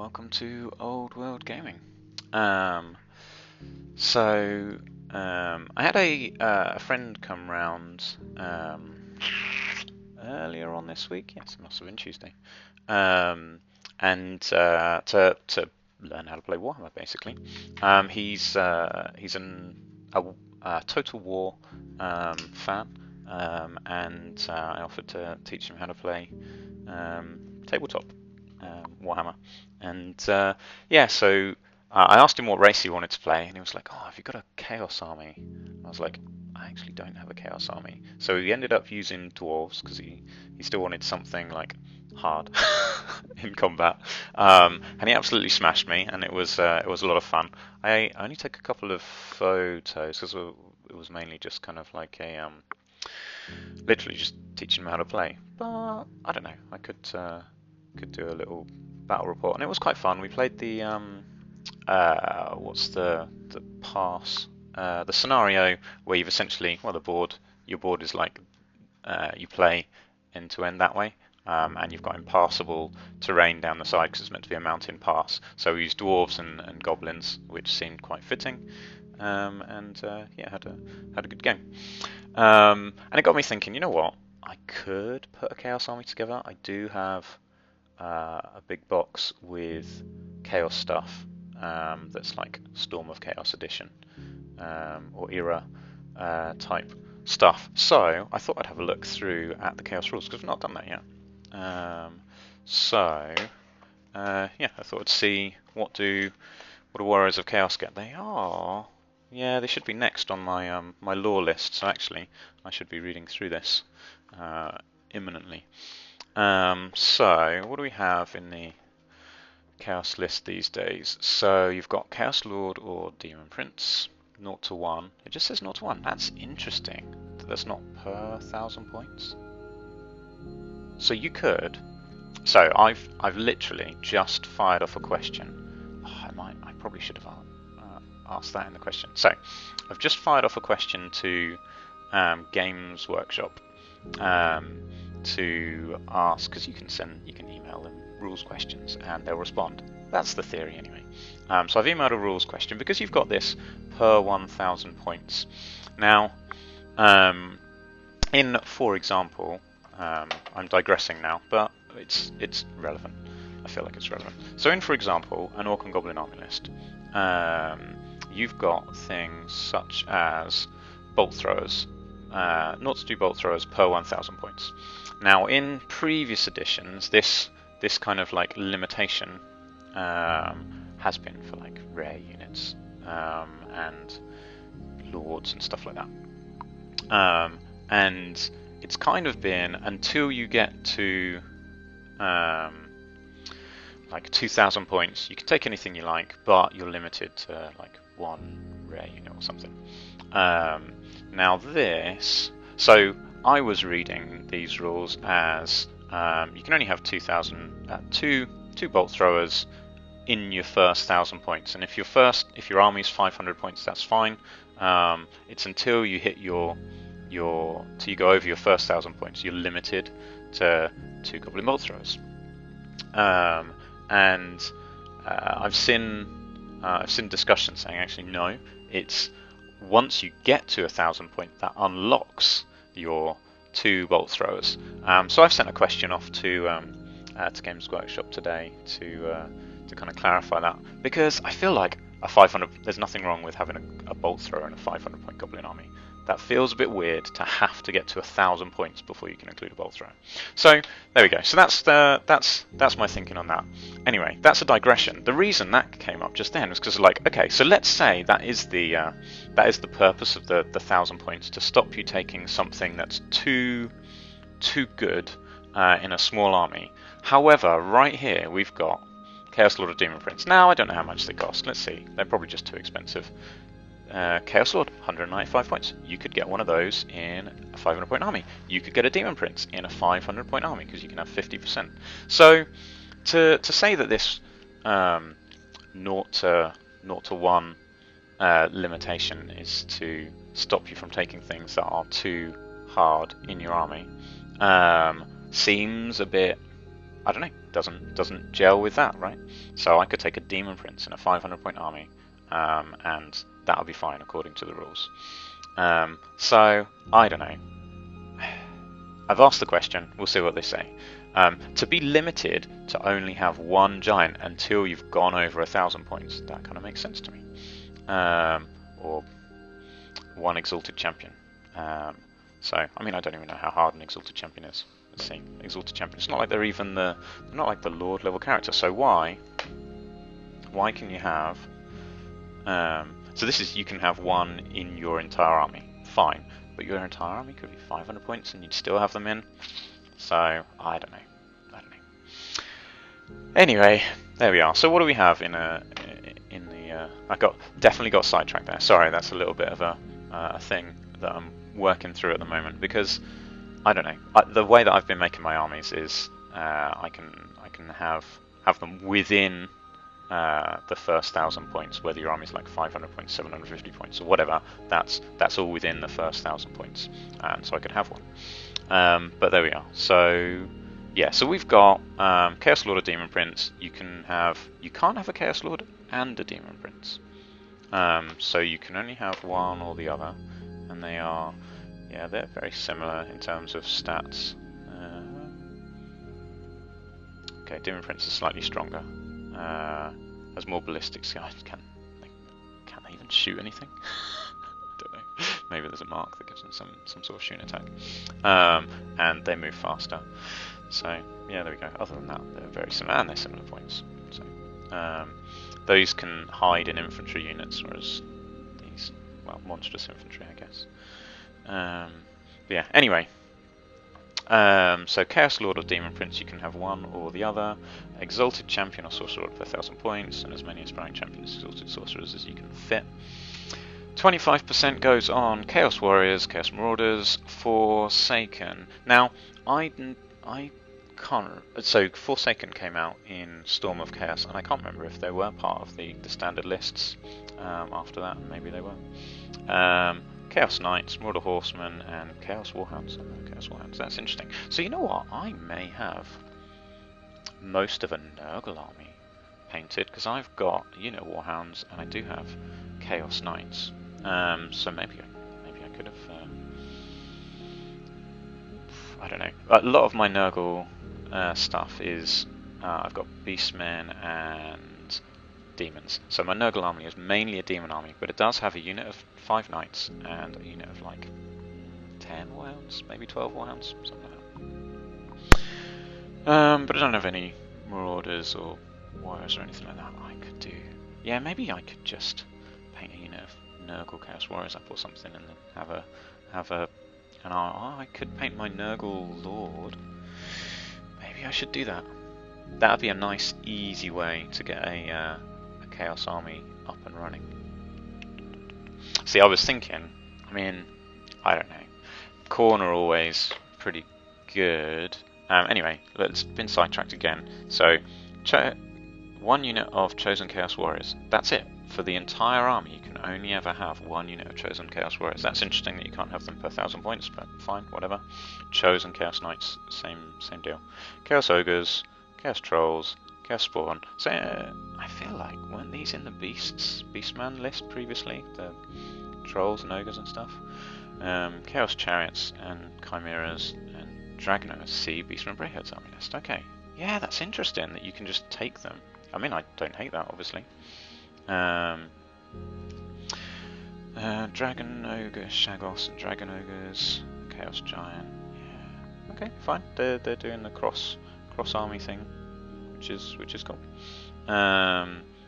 welcome to Old World Gaming. Um, I had a friend come round earlier on this week. Yes, it must have been Tuesday. And to learn how to play Warhammer, basically. He's a Total War fan, and I offered to teach him how to play tabletop Warhammer. And I asked him what race he wanted to play, and he was like, "Oh, have you got a Chaos Army?" I was like, "I actually don't have a Chaos Army." So he ended up using dwarves because he still wanted something like hard in combat, and he absolutely smashed me, and it was a lot of fun. I only took a couple of photos because it was mainly just kind of like a literally just teaching him how to play. But I don't know, I could do a little battle report, and it was quite fun. We played the what's the pass, the scenario where you've essentially, well, your board is like you play end to end that way, and you've got impassable terrain down the side because it's meant to be a mountain pass. So we used dwarves and goblins, which seemed quite fitting, had a good game. And it got me thinking, you know what? I could put a Chaos Army together. I do have a big box with Chaos stuff that's like Storm of Chaos Edition or Era type stuff. So I thought I'd have a look through at the Chaos rules because we've not done that yet. I thought I'd see what do Warriors of Chaos get. They should be next on my my lore list. So actually, I should be reading through this imminently. So what do we have in the Chaos list these days? So you've got Chaos Lord or Demon Prince, 0 to 1. It just says 0 to 1. That's interesting. That's not per 1,000 points. So you could. So I've literally just fired off a question. I probably should have asked that in the question. So I've just fired off a question to Games Workshop to ask, because you can email them rules questions and they'll respond. That's the theory anyway. So I've emailed a rules question because you've got this per 1,000 points. Now, for example, I'm digressing now, but it's relevant. I feel like it's relevant. So for example, an Orc and Goblin army list, you've got things such as bolt throwers, not to do bolt throwers per 1,000 points. Now, in previous editions, this kind of like limitation has been for like rare units and lords and stuff like that. And it's kind of been until you get to like 2,000 points, you can take anything you like, but you're limited to like one rare unit or something. So I was reading these rules as you can only have 2 bolt throwers in your first 1,000 points, and if your army's 500 points, that's fine. It's until you hit till you go over your first 1,000 points, you're limited to 2 goblin bolt throwers. I've seen discussions saying actually no, it's once you get to 1,000 points that unlocks your 2 bolt throwers. So I've sent a question off to Games Workshop today to kind of clarify that, because I feel like there's nothing wrong with having a bolt thrower in a 500 point goblin army. That feels a bit weird to have to get to 1,000 points before you can include a bolt thrower. So there we go. So that's my thinking on that. Anyway, that's a digression. The reason that came up just then was because, like, okay, so let's say that is the purpose of the 1,000 points, to stop you taking something that's too good in a small army. However, right here we've got Chaos Lord or Demon Prince. Now I don't know how much they cost. Let's see. They're probably just too expensive. Chaos Lord, 195 points. You could get one of those in a 500 point army. You could get a Demon Prince in a 500 point army because you can have 50%. So to say that this 0 to 1 limitation is to stop you from taking things that are too hard in your army seems a bit I don't know, doesn't gel with that, right? So I could take a Demon Prince in a 500-point army, and that would be fine according to the rules. So I don't know. I've asked the question. We'll see what they say. To be limited to only have one giant until you've gone over 1,000 points, that kind of makes sense to me. Or one exalted champion. So I mean, I don't even know how hard an exalted champion is. Let's see, exalted champion. It's not like they're not like the Lord level character. So why can you have? So this is, you can have one in your entire army. Fine, but your entire army could be 500 points, and you'd still have them in. So I don't know. Anyway, there we are. So what do we have in the? I definitely got sidetracked there. Sorry, that's a little bit of a thing that I'm working through at the moment, because I don't know. The way that I've been making my armies is I can have them within the first 1,000 points, whether your army's like 500 points, 750 points, or whatever. That's all within the first 1,000 points, and so I could have one. But there we are. So yeah, so we've got Chaos Lord or Demon Prince. You can't have a Chaos Lord and a Demon Prince. So you can only have one or the other, and they're very similar in terms of stats. Okay, Demon Prince is slightly stronger. Has more ballistic skill. Can they even shoot anything? I don't know. Maybe there's a mark that gives them some sort of shooting attack. And they move faster. So yeah, there we go. Other than that, they're very similar, and they're similar points. So those can hide in infantry units, whereas these, well, monstrous infantry, I guess. But yeah. Anyway. So Chaos Lord or Demon Prince, you can have one or the other. Exalted Champion or Sorcerer Lord for 1,000 points, and as many Aspiring Champions, Exalted Sorcerers as you can fit. 25% goes on Chaos Warriors, Chaos Marauders, Forsaken. Now, I can't. So Forsaken came out in Storm of Chaos, and I can't remember if they were part of the standard lists after that. Maybe they were. Chaos Knights, Marauder Horsemen, and Chaos Warhounds. Chaos Warhounds. That's interesting. So you know what? I may have most of a Nurgle army painted, because I've got Warhounds, and I do have Chaos Knights. So maybe I could have. I don't know. A lot of my Nurgle stuff is I've got Beastmen and Demons. So my Nurgle army is mainly a Demon army, but it does have a unit of 5 Knights and a unit of like 10 Warhounds, maybe 12 Warhounds, something like that. But I don't have any Marauders or Warriors or anything like that. I could do. Yeah, maybe I could just paint a unit of Nurgle Chaos Warriors up or something, and then have a. And I could paint my Nurgle Lord. Maybe I should do that. That'd be a nice, easy way to get a Chaos army up and running. See, I was thinking, I mean, I don't know. Khorne are always pretty good. Anyway, let's been sidetracked again. So, one unit of Chosen Chaos Warriors. That's it. For the entire army, you can only ever have one unit of Chosen Chaos Warriors. That's interesting that you can't have them per 1,000 points, but fine, whatever. Chosen Chaos Knights, same deal. Chaos Ogres, Chaos Trolls, Chaos Spawn. So I feel like, weren't these in the Beastman list previously? The Trolls and Ogres and stuff? Chaos Chariots and Chimeras and Dragoners. See, Beastman Brayhead's army list. Okay. Yeah, that's interesting that you can just take them. I mean, I don't hate that, obviously. Dragon Ogre, Shagos and Dragon Ogres, Chaos Giant. Yeah. Okay, fine. They're doing the cross army thing, which is cool.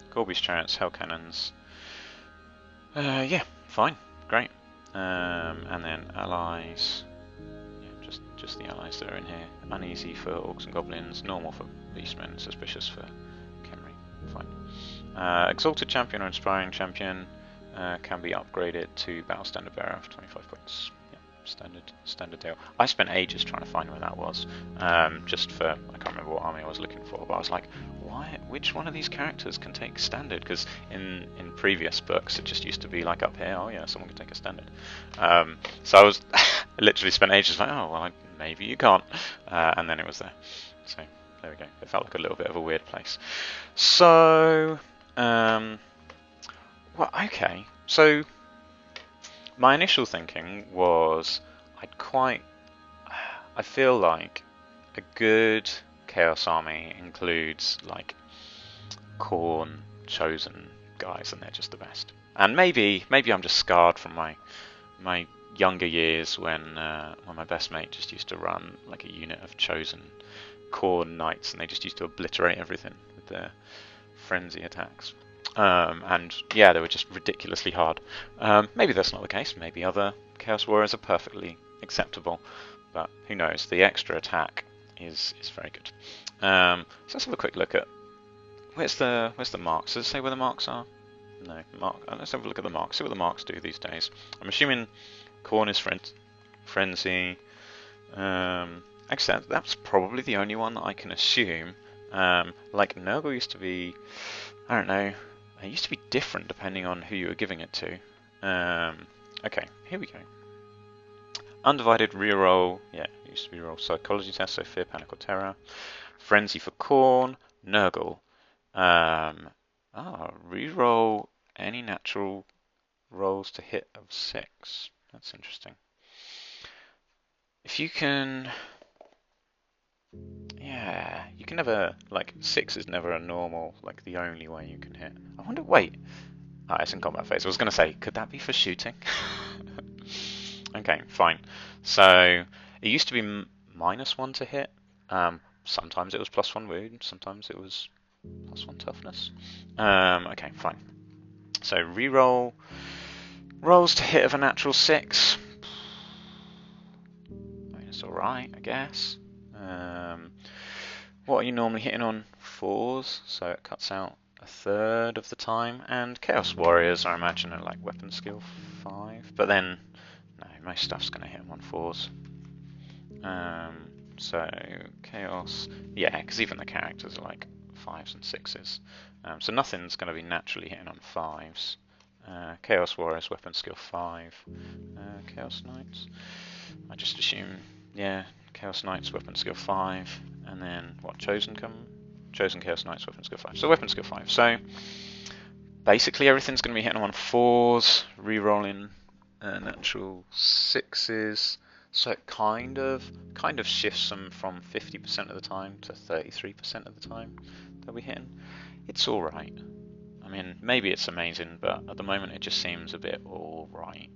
Corby's Chariots, Hell Cannons. Yeah, fine, great. And then allies. Yeah, just the allies that are in here. Uneasy for Orcs and Goblins, normal for Beastmen, suspicious for Khemri. Fine. Exalted Champion or Inspiring Champion can be upgraded to Battle Standard Bearer for 25 points. Yeah, standard deal. I spent ages trying to find where that was, just for, I can't remember what army I was looking for, but I was like, which one of these characters can take standard? Because in previous books it just used to be like up here, oh yeah, someone can take a standard. So I was I literally spent ages like, oh well, maybe you can't, and then it was there. So There we go. It felt like a little bit of a weird place. So, well, okay. So, my initial thinking was I feel like a good Chaos Army includes like Khorne, Chosen guys, and they're just the best. And maybe I'm just scarred from my younger years when my best mate just used to run like a unit of Chosen Khorne knights, and they just used to obliterate everything with their frenzy attacks. And yeah, they were just ridiculously hard. Maybe that's not the case. Maybe other Chaos Warriors are perfectly acceptable, but who knows? The extra attack is very good. So let's have a quick look at where's the marks. Does it say where the marks are? No, mark. Let's have a look at the marks. See what the marks do these days. I'm assuming Khorne is frenzy. Actually, that's probably the only one that I can assume. Like Nurgle used to be, I don't know. It used to be different depending on who you were giving it to. Okay, here we go. Undivided reroll. Yeah, it used to be reroll psychology test, so fear, panic, or terror. Frenzy for Khorne. Nurgle. Reroll any natural rolls to hit of 6. That's interesting. If you can, yeah, you can never, like 6 is never a normal, like the only way you can hit. I wonder, wait, it's in combat phase. I was going to say, could that be for shooting? Okay, fine. So it used to be -1 to hit. Sometimes it was +1 wound, sometimes it was +1 toughness. Okay, fine. So reroll rolls to hit of a natural 6. I mean, it's alright, I guess. What are you normally hitting on? 4s, so it cuts out a third of the time. And Chaos Warriors, I imagine, are like weapon skill 5. But then, no, most stuff's going to hit them on 4s. So Chaos, yeah, because even the characters are like 5s and 6s. So nothing's going to be naturally hitting on 5s. Chaos Warriors, weapon skill 5. Chaos Knights, I just assume, yeah, Chaos Knights, weapon skill 5. And then, what, Chosen Chaos Knights, weapon skill 5. So weapon skill 5. So basically everything's going to be hitting on 4s, re-rolling natural 6s. So it kind of shifts them from 50% of the time to 33% of the time they'll be hitting. It's alright. I mean, maybe it's amazing, but at the moment it just seems a bit alright.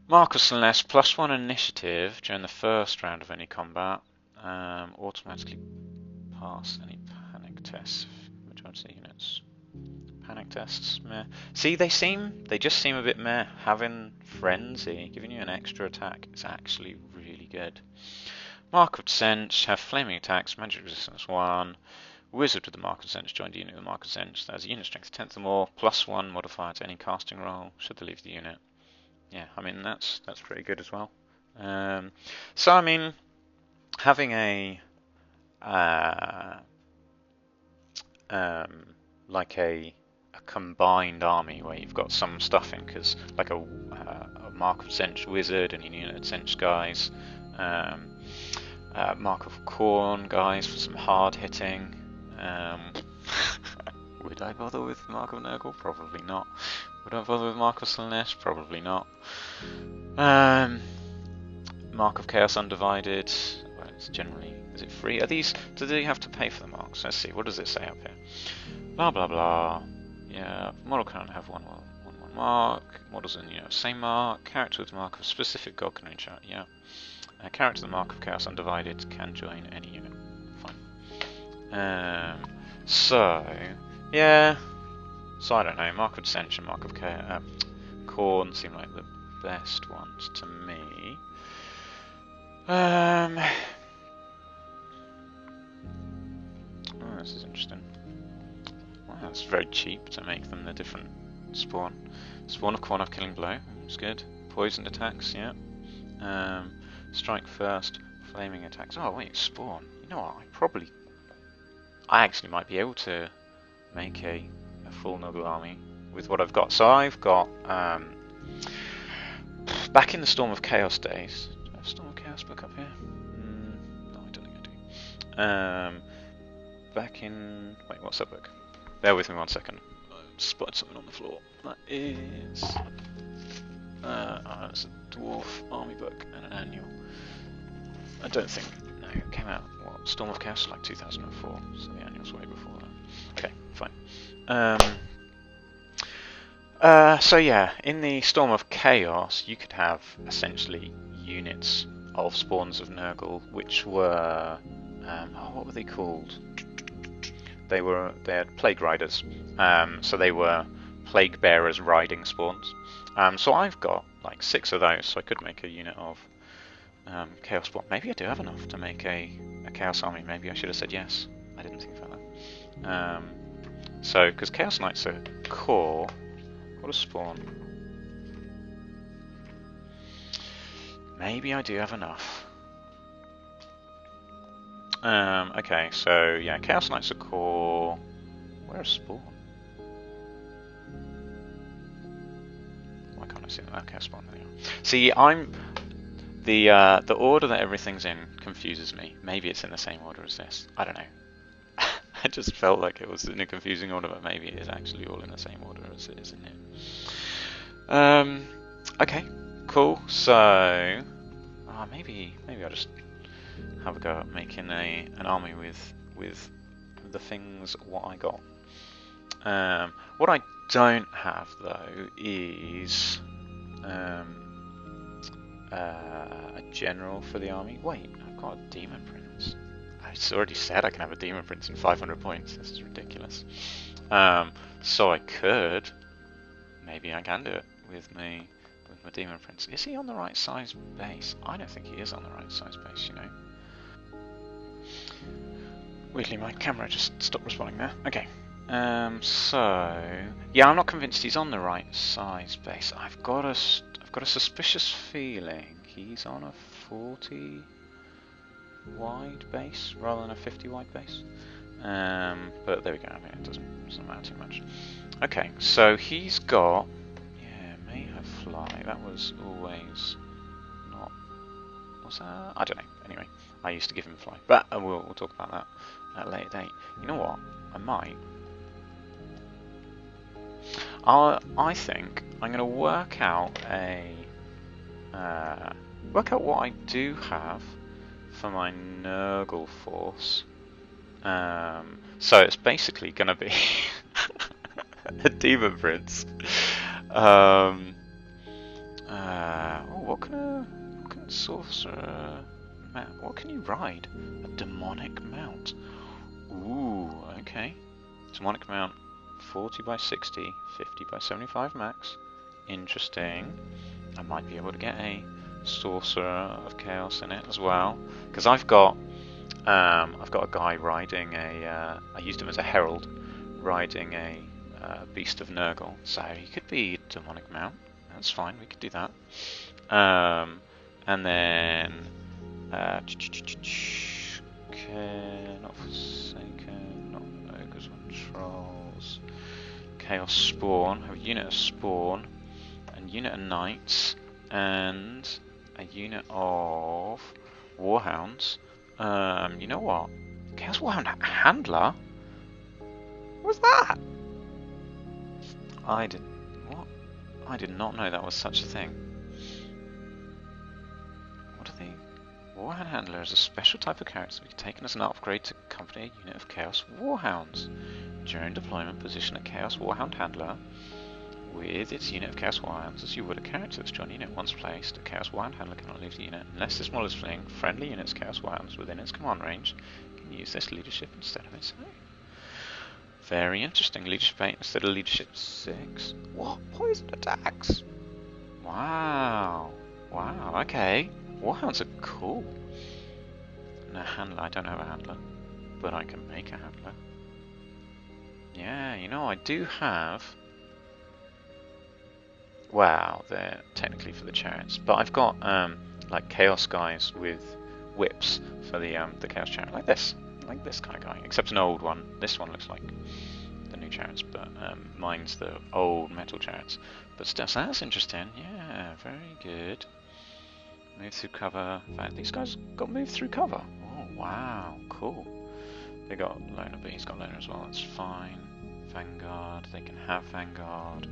Mark of Celeste, +1 initiative during the first round of any combat. Automatically pass any panic tests. Majority of units. Panic tests, meh. See, they just seem a bit meh. Having Frenzy, giving you an extra attack, is actually really good. Mark of Cench, have flaming attacks, magic resistance 1. Wizard with the Mark of Cench, joined the unit with the Mark of Cench. There's a unit strength 10th or more, +1 modifier to any casting roll, should they leave the unit. Yeah, I mean, that's pretty good as well. So, I mean, having a like a combined army where you've got some stuff in, because like a Mark of Cench wizard and a unit of Cench guys, Mark of Khorne guys for some hard hitting. Would I bother with Mark of Nurgle? Probably not. Would I bother with Mark of Slaanesh? Probably not. Mark of Chaos Undivided. Well, it's generally, is it free? Are these? Do they have to pay for the marks? Let's see. What does it say up here? Blah blah blah. Yeah, model can't have one mark. Models in same mark. Character with mark of specific god can reach out. Yeah. Character with the Mark of Chaos Undivided can join any unit. Fine. So yeah. So I don't know. Mark of Cench and Mark of Khorne seem like the best ones to me. Oh, this is interesting. Wow, it's very cheap to make them the different spawn. Spawn of Khorne of Killing Blow, it's good. Poisoned attacks, yeah. Strike first, flaming attacks. Oh wait, spawn. You know what? I actually might be able to make a full Nurgle army with what I've got. So I've got back in the Storm of Chaos days. Do I have Storm of Chaos book up here? No, I don't think Back in... Wait, what's that book? Bear with me 1 second. I spotted something on the floor. That is... it's a dwarf army book and an annual. I don't think... No, it came out, what, Storm of Chaos, like 2004, so the annual's way before that. Okay, fine. So yeah, in the Storm of Chaos, you could have essentially units of spawns of Nurgle, which were... what were they called? They had plague riders, so they were plague bearers riding spawns. So I've got like 6 of those, so I could make a unit of chaos spawn. Maybe I do have enough to make a chaos army. Maybe I should have said yes. I didn't think about that. So because chaos knights are core, what a spawn. Maybe I do have enough. Okay, so yeah, Chaos Knights are core. Where's Spawn? Why can't I see that? Okay, Spawn, there you are. See, I'm... The order that everything's in confuses me. Maybe it's in the same order as this. I don't know. I just felt like it was in a confusing order, but maybe it is actually all in the same order as it is in here. Okay, cool. So... maybe I'll just have a go at making an army with the things what I got. What I don't have though is a general for the army. Wait, I've got a demon prince. I already said I can have a demon prince in 500 points. This is ridiculous. So I could, maybe I can do it with my demon prince. Is he on the right size base? I don't think he is on the right size base, you know. Weirdly, my camera just stopped responding there. Okay. So yeah, I'm not convinced he's on the right size base. I've got a suspicious feeling he's on a 40 wide base rather than a 50 wide base. But there we go. I mean, it doesn't matter too much. Okay, so he's got, yeah, may have fly. That was always not. What's that? I don't know. Anyway, I used to give him fly, but we'll talk about that at a later date. You know what? I might. I think I'm going to work out what I do have for my Nurgle force. So it's basically going to be a demon prince. What can sorcerer mount? What can you ride? A demonic mount. Ooh, okay. Demonic mount, 40 by 60, 50 by 75 max. Interesting. I might be able to get a sorcerer of chaos in it as well, because I've got a guy riding a. I used him as a herald, riding a beast of Nurgle, so he could be demonic mount. That's fine. We could do that. And then not Forsaken, not Ogres on Trolls. Chaos Spawn. Have a unit of Spawn, and unit of Knights, and a unit of Warhounds. You know what? Chaos Warhound Handler? What's that? I did not know that was such a thing. What are they? Warhound Handler is a special type of character to be taken as an upgrade to accompany a unit of Chaos Warhounds. During deployment, position a Chaos Warhound Handler with its unit of Chaos Warhounds as you would a character that's joined unit. Once placed, a Chaos Warhound Handler cannot leave the unit unless this model is fleeing. Friendly units Chaos Warhounds within its command range can use this leadership instead of its own. Very interesting. Leadership 8 instead of leadership 6. What? Poison attacks? Wow. Wow, okay. Warhounds are cool. And a handler. I don't have a handler, but I can make a handler. Yeah, you know, I do have... Wow, they're technically for the chariots. But I've got, like, chaos guys with whips for the chaos chariot. Like this kind of guy. Except an old one. This one looks like the new chariots, but mine's the old metal chariots. But still, so that's interesting. Yeah, very good. Move through cover. In fact, these guys got moved through cover. Oh, wow, cool. They got loner, but he's got loner as well. That's fine. Vanguard. They can have Vanguard.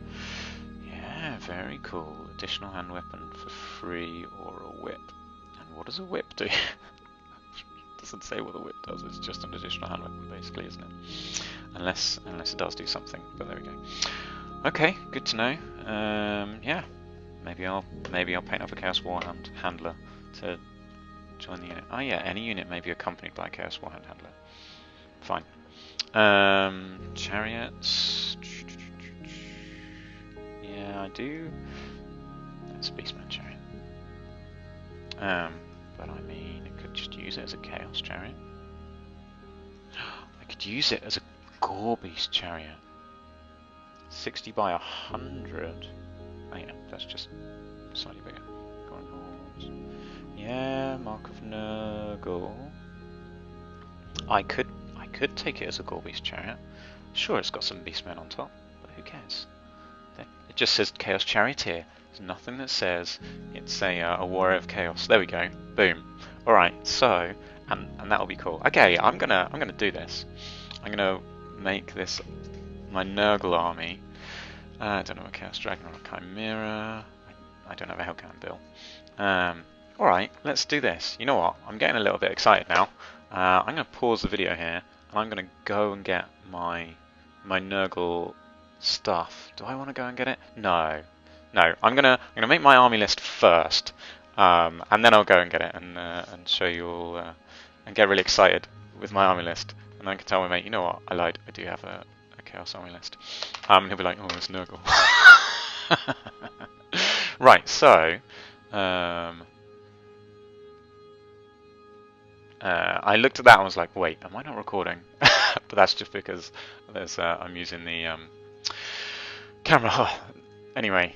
Yeah, very cool. Additional hand weapon for free or a whip. And what does a whip do? Doesn't say what the whip does. It's just an additional hand weapon, basically, isn't it? Unless it does do something. But there we go. Okay, good to know. Yeah, maybe I'll paint up a Chaos Warhound handler to join the unit. Oh yeah, any unit may be accompanied by a Chaos Warhound handler. Fine. Chariots. Yeah, I do. That's a Beastman chariot. But I mean, I could just use it as a Chaos chariot. I could use it as a Gore Beast chariot. 60 by 100. Oh yeah, that's just slightly bigger. Yeah, Mark of Nurgle. I could take it as a Gore Beast chariot. Sure, it's got some Beastmen on top, but who cares? It just says Chaos Charioteer. There's nothing that says it's a Warrior of Chaos. There we go. Boom. All right. So, and that'll be cool. Okay, I'm gonna do this. I'm gonna make this my Nurgle army. I don't know, a Chaos Dragon or a Chimera. I don't have a Hellhound Bill. All right, let's do this. You know what? I'm getting a little bit excited now. I'm gonna pause the video here, and I'm gonna go and get my Nurgle stuff. Do I want to go and get it? No. I'm gonna make my army list first, and then I'll go and get it and show you all and get really excited with my army list. And I can tell my mate, you know what? I lied. I do have a Chaos army list. And he'll be like, oh, it's Nurgle. Right. So, I looked at that and was like, wait, am I not recording? But that's just because there's I'm using the camera. Anyway,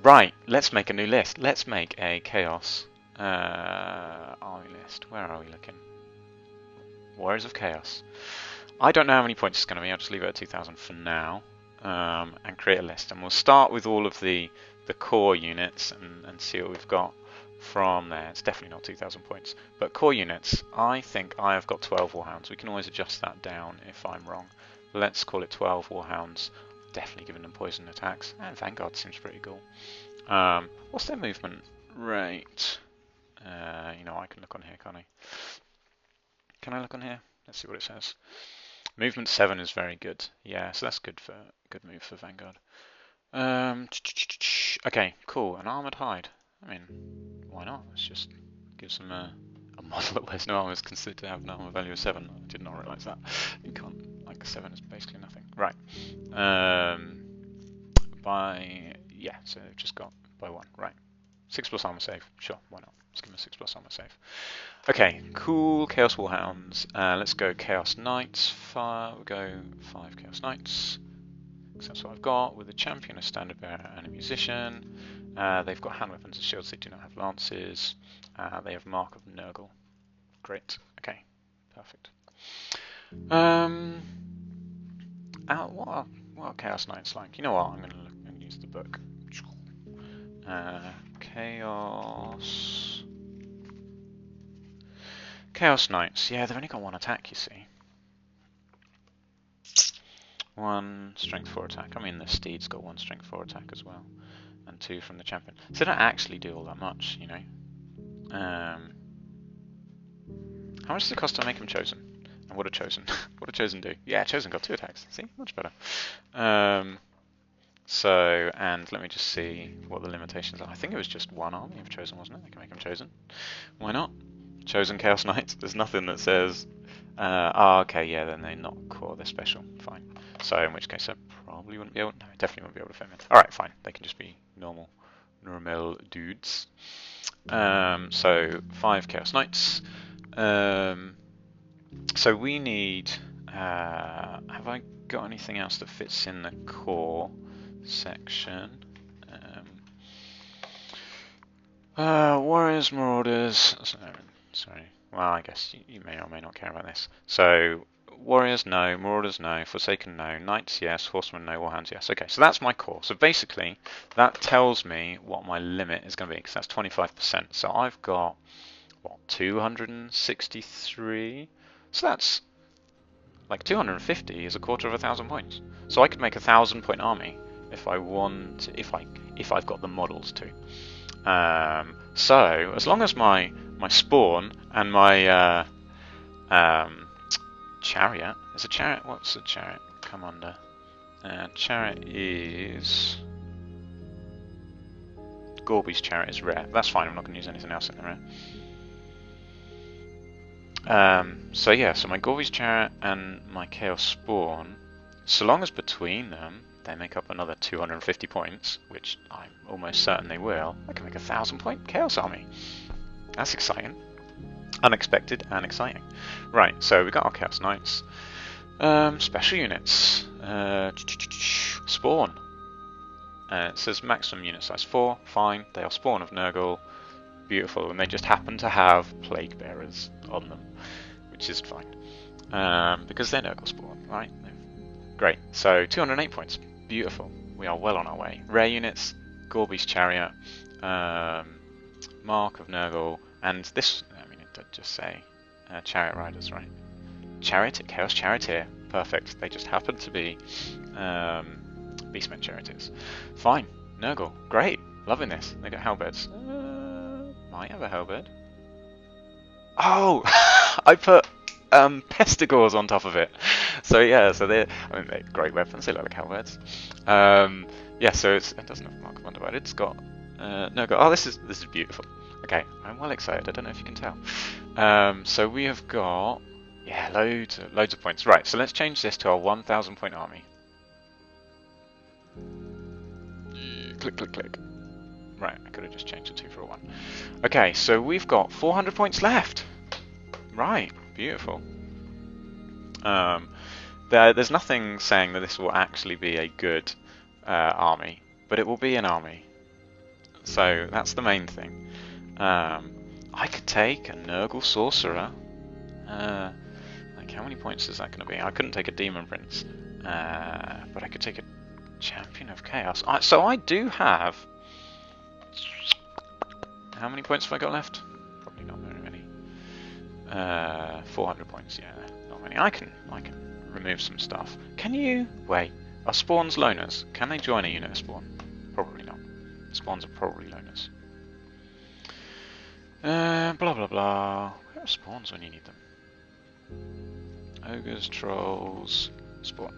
right, let's make a new list. Let's make a Chaos army list. Where are we looking? Warriors of Chaos. I don't know how many points it's going to be. I'll just leave it at 2,000 for now, and create a list. And we'll start with all of the core units and see what we've got from there. It's definitely not 2,000 points. But core units, I think I have got 12 Warhounds. We can always adjust that down if I'm wrong. Let's call it 12 Warhounds. Definitely giving them poison attacks. And Vanguard seems pretty cool. What's their movement rate? You know, I can look on here, can't I? Can I look on here? Let's see what it says. Movement 7 is very good. Yeah, so that's good move for Vanguard. Okay, cool. An armored hide. I mean, why not? Let's just give them a model that wears no armor is considered to have an armor value of 7. I did not realise that. You can't, like, 7 is basically nothing. Right. So they've just got by 1. Right. 6+ armor save. Sure, why not? Let's give them a 6+ armor save. Okay, cool. Chaos Warhounds. Let's go Chaos Knights. We'll go 5 Chaos Knights. Because that's what I've got, with a champion, a standard bearer, and a musician. They've got hand weapons and shields. They do not have lances. They have Mark of Nurgle. Great. Okay, perfect. What are Chaos Knights like? You know what? I'm going to look and use the book. Chaos Knights. Yeah, they've only got 1 attack, you see. 1 strength 4 attack. I mean, the steed's got 1 strength 4 attack as well, and 2 from the champion. So they don't actually do all that much, you know. How much does it cost to make them chosen? And what a chosen? What a chosen do? Yeah, chosen got 2 attacks. See, much better. So, and let me just see what the limitations are. I think it was just 1 army of chosen, wasn't it? They can make them chosen. Why not? Chosen Chaos Knights. There's nothing that says. Okay, yeah, then they're not core. They're special. Fine. So in which case I probably wouldn't be able. No, definitely wouldn't be able to fit them in. All right, fine. They can just be normal dudes. So 5 Chaos Knights. So we need. Have I got anything else that fits in the core section? Warriors, Marauders. Sorry. Well, I guess you may or may not care about this. So Warriors, no. Marauders, no. Forsaken, no. Knights, yes. Horsemen, no. Warhounds, yes. Okay, so that's my core. So basically, that tells me what my limit is going to be, because that's 25%. So I've got what, 263? So that's like 250 is a quarter of 1,000 points. So I could make 1,000-point army if I want, if I've got the models to. So as long as my spawn and my chariot, is a chariot? What's a chariot come under? Chariot is Gorby's chariot is rare. That's fine. I'm not going to use anything else in the rare. So yeah, so my Gorby's chariot and my Chaos spawn, so long as between them they make up another 250 points, which I'm almost certain they will, I can make a 1,000-point Chaos army. That's exciting. Unexpected and exciting. Right, so we got our Chaos Knights. Special units. Spawn. It says maximum unit size 4. Fine. They are spawn of Nurgle. Beautiful. And they just happen to have Plague Bearers on them, which is fine. Because they're Nurgle spawn, right? Great. So 208 points. Beautiful. We are well on our way. Rare units. Gorby's Chariot. Mark of Nurgle. And this, I mean, it did just say Chariot Riders, right? Chaos Charioteer. Perfect. They just happen to be Beastmen Charioteers. Fine. Nurgle. Great. Loving this. They got halberds. Might have a halberd. Oh! I put Pestigors on top of it. So yeah, so they're great weapons. They look like halberds. Yeah, so it doesn't have Mark of Undivided. It's got Nurgle. Oh, this is beautiful. Okay, I'm well excited. I don't know if you can tell. So we have got loads of points. Right, so let's change this to our 1,000-point army. Click, click, click. Right, I could have just changed the 2 for a 1. Okay, so we've got 400 points left. Right, beautiful. There's nothing saying that this will actually be a good army, but it will be an army. So that's the main thing. I could take a Nurgle Sorcerer. Like, how many points is that going to be? I couldn't take a Demon Prince, but I could take a Champion of Chaos. So I do have... How many points have I got left? Probably not very many. 400 points, yeah, not many. I can remove some stuff. Can you... Wait, are spawns loners? Can they join a unit of spawn? Probably not. Spawns are probably loners. Blah blah blah. Where are spawns when you need them? Ogres, trolls, spawn.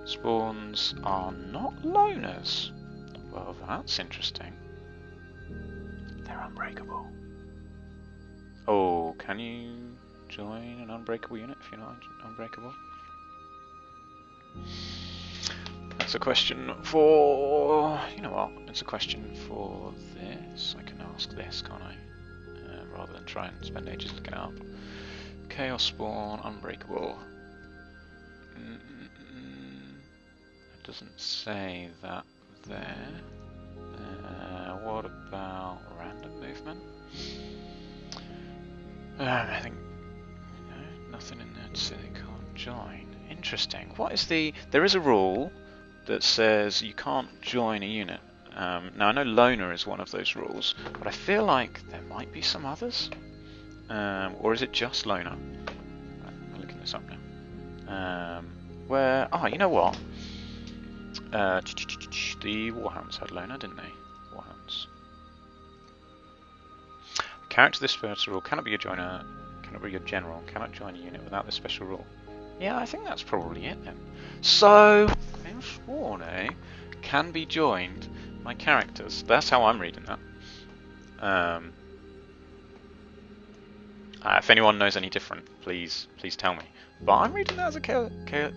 Spawns are not loners. Well, that's interesting. They're unbreakable. Oh, can you join an unbreakable unit if you're not unbreakable? That's a question for... You know what? It's a question for this. I can ask this, can't I? Rather than try and spend ages looking it up. Chaos Spawn, unbreakable. It doesn't say that there. What about random movement? I think nothing in there to say they can't join. Interesting. What is the... There is a rule that says you can't join a unit. Now I know loner is one of those rules, but I feel like there might be some others. Or is it just loner? I'm looking this up now. Where... you know what? The Warhounds had loner, didn't they? Warhounds. Character this special rule cannot be a joiner, cannot be a general, cannot join a unit without this special rule. Yeah, I think that's probably it then. So, Sworn, can be joined by characters. That's how I'm reading that. If anyone knows any different, please tell me. But I'm reading that as a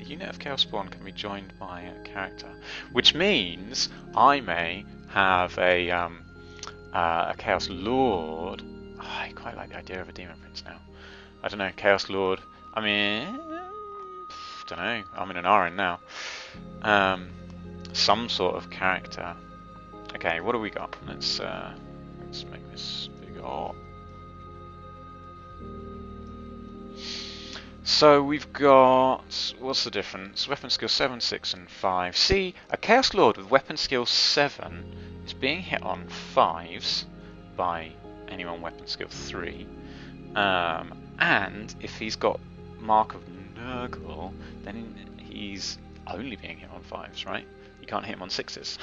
unit of Chaos Spawn can be joined by a character, which means I may have a Chaos Lord. Oh, I quite like the idea of a Demon Prince now. I don't know, Chaos Lord. I mean, don't know. I'm in an RN now. Some sort of character. Okay, what do we got? Let's make this bigger. So we've got, what's the difference? Weapon skill 7, 6 and 5. See, a Chaos Lord with weapon skill 7 is being hit on 5s by anyone weapon skill 3. And if he's got Mark of Nurgle, then he's only being hit on 5s, right? You can't hit him on 6s.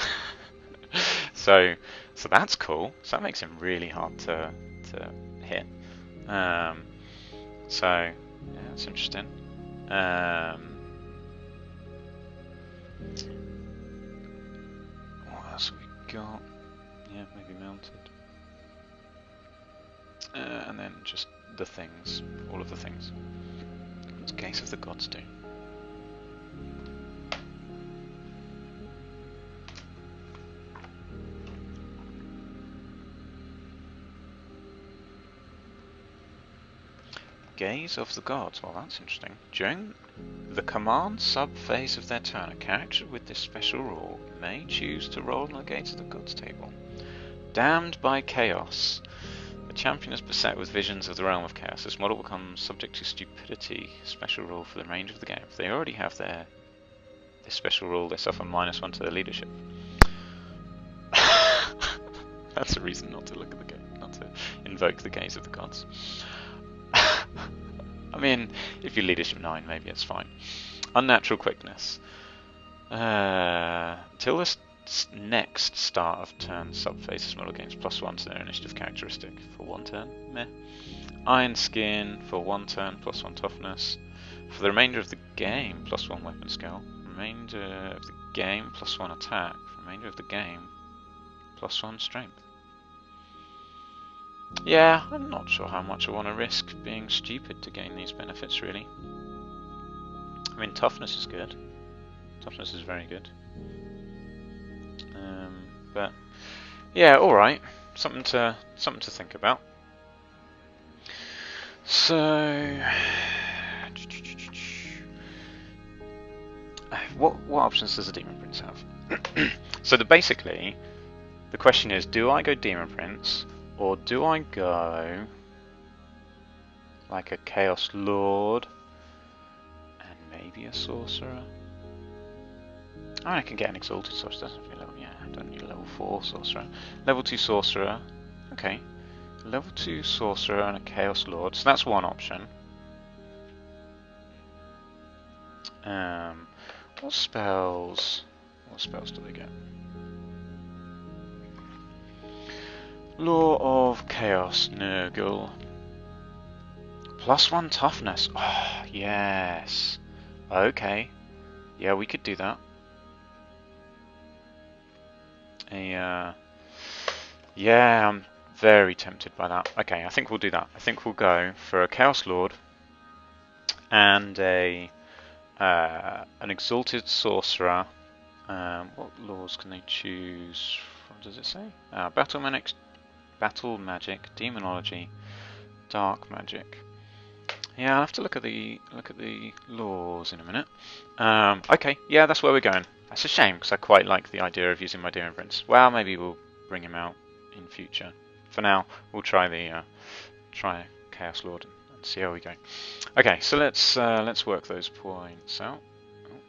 so that's cool. So that makes him really hard to hit. So yeah, that's interesting. What else have we got? Yeah, maybe mounted. And then just the things, all of the things. What's Gaze of the Gods do? Gaze of the Gods, well that's interesting. During the command sub-phase of their turn, a character with this special rule may choose to roll on the Gaze of the Gods table. Damned by Chaos. The champion is beset with visions of the realm of chaos. This model becomes subject to stupidity, special rule for the range of the game. If they already have this special rule, they suffer -1 to their leadership. That's a reason not to look at the game, not to invoke the Gaze of the Gods. I mean, if you leadership 9, maybe it's fine. Unnatural quickness. Till this next start of turn, subphase this model gains +1 to their initiative characteristic for 1 turn. Meh. Iron Skin for 1 turn, +1 toughness. For the remainder of the game, +1 weapon skill. Remainder of the game, +1 attack. For the remainder of the game, +1 strength. Yeah, I'm not sure how much I want to risk being stupid to gain these benefits, really. I mean, toughness is good. Toughness is very good. But yeah, all right. Something to think about. So, what options does the Demon Prince have? So basically, the question is: do I go Demon Prince? Or do I go like a Chaos Lord and maybe a Sorcerer? I mean, I can get an Exalted Sorcerer, doesn't feel level, yeah, I don't need a level 4 Sorcerer. Level 2 Sorcerer, okay. Level 2 Sorcerer and a Chaos Lord, so that's one option. What spells do they get? Law of Chaos, Nurgle. +1 toughness. Oh, yes. Okay. Yeah, we could do that. Yeah, I'm very tempted by that. Okay, I think we'll do that. I think we'll go for a Chaos Lord and an Exalted Sorcerer. What laws can they choose? What does it say? Battle Magic, Demonology, Dark Magic. Yeah, I'll have to look at the laws in a minute. Okay, yeah, that's where we're going. That's a shame because I quite like the idea of using my Demon Prince. Well, maybe we'll bring him out in future. For now, we'll try the Chaos Lord and see how we go. Okay, so let's work those points out. Oh,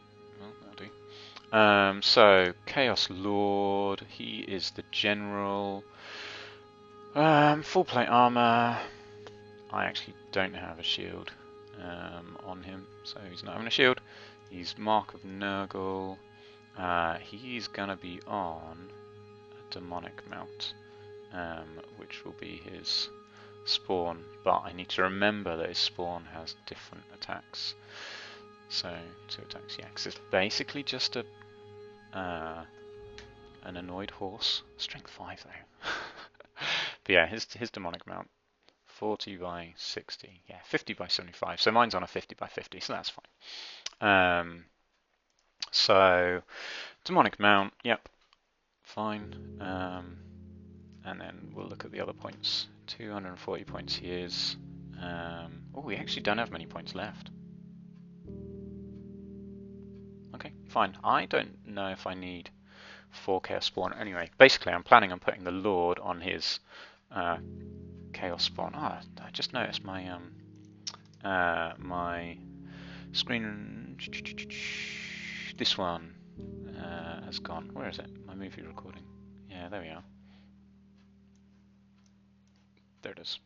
well, that'll do. So Chaos Lord, he is the general. Full plate armor. I actually don't have a shield on him, so he's not having a shield. He's Mark of Nurgle. He's gonna be on a demonic mount, which will be his spawn, but I need to remember that his spawn has different attacks. So 2 attacks, yeah, because it's basically just an annoyed horse. Strength 5 though. But yeah, his demonic mount. 40 by 60, yeah, 50 by 75. So mine's on a 50 by 50, so that's fine. So demonic mount, yep, fine. And then we'll look at the other points. 240 points he is. Oh, we actually don't have many points left. Okay, fine. I don't know if I need 4 Chaos Spawn. Anyway, basically I'm planning on putting the Lord on his Chaos Spawn. Ah, I just noticed my my screen. This one has gone. Where is it? My movie recording. Yeah, there we are. There it is.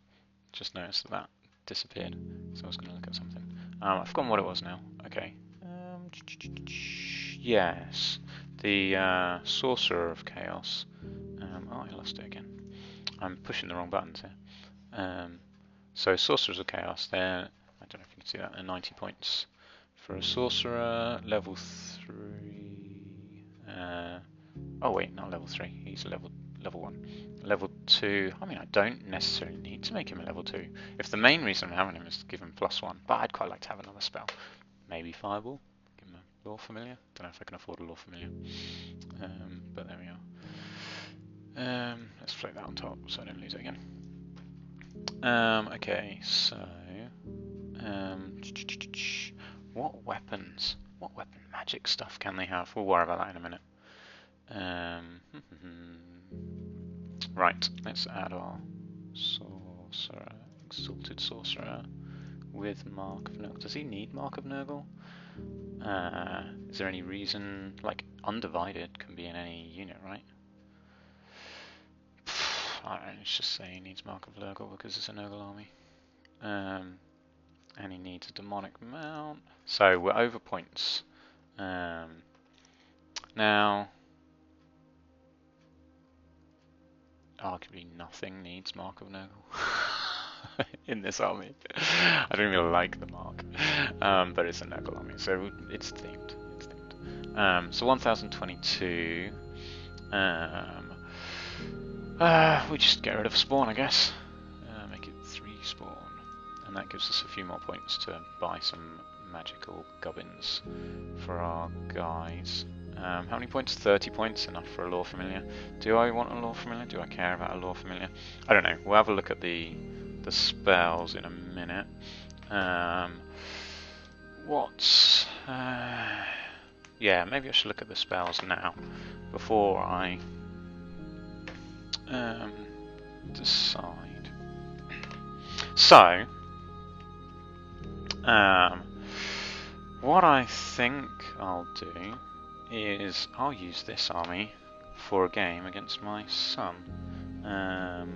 Just noticed that disappeared. So I was going to look at something. I've forgotten what it was now. Okay. Yes, the Sorcerer of Chaos. Oh, I lost it again. I'm pushing the wrong buttons here. So Sorcerers of Chaos, I don't know if you can see that, they're 90 points. For a Sorcerer, level 3... oh wait, not level 3, he's level 1. Level 2, I mean I don't necessarily need to make him a level 2. If the main reason I'm having him is to give him +1, but I'd quite like to have another spell. Maybe Fireball, give him a Lore Familiar, don't know if I can afford a Lore Familiar. But there we are. Let's float that on top so I don't lose it again. Okay, so what weapons? What weapon magic stuff can they have? We'll worry about that in a minute. Right, let's add our Sorcerer, Exalted Sorcerer with Mark of Nurgle. Does he need Mark of Nurgle? Is there any reason, like Undivided can be in any unit, right? I don't know, let's just say he needs Mark of Nurgle because it's a Nurgle army. And he needs a Demonic Mount. So we're over points. Now, arguably nothing needs Mark of Nurgle in this army. I don't really like the Mark, but it's a Nurgle army, so it's themed. So 1022. We just get rid of spawn, I guess. Make it 3 spawn, and that gives us a few more points to buy some magical gubbins for our guys. How many points? 30 points, enough for a Lore Familiar. Do I want a Lore Familiar? Do I care about a Lore Familiar? I don't know. We'll have a look at the spells in a minute. Yeah, maybe I should look at the spells now before I decide. So, what I think I'll do is I'll use this army for a game against my son.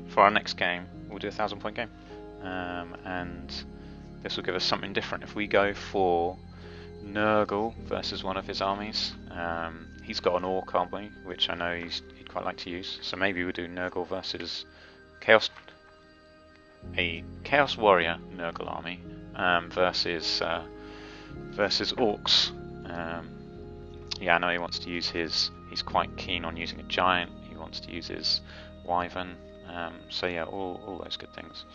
For our next game, we'll do a 1,000-point game, and this will give us something different. If we go for Nurgle versus one of his armies, he's got an Orc army, which I know he'd quite like to use. So maybe we'll do Nurgle versus a Chaos Warrior Nurgle army versus Orcs. Yeah, I know he wants to use his. He's quite keen on using a giant. He wants to use his Wyvern. So yeah, all those good things.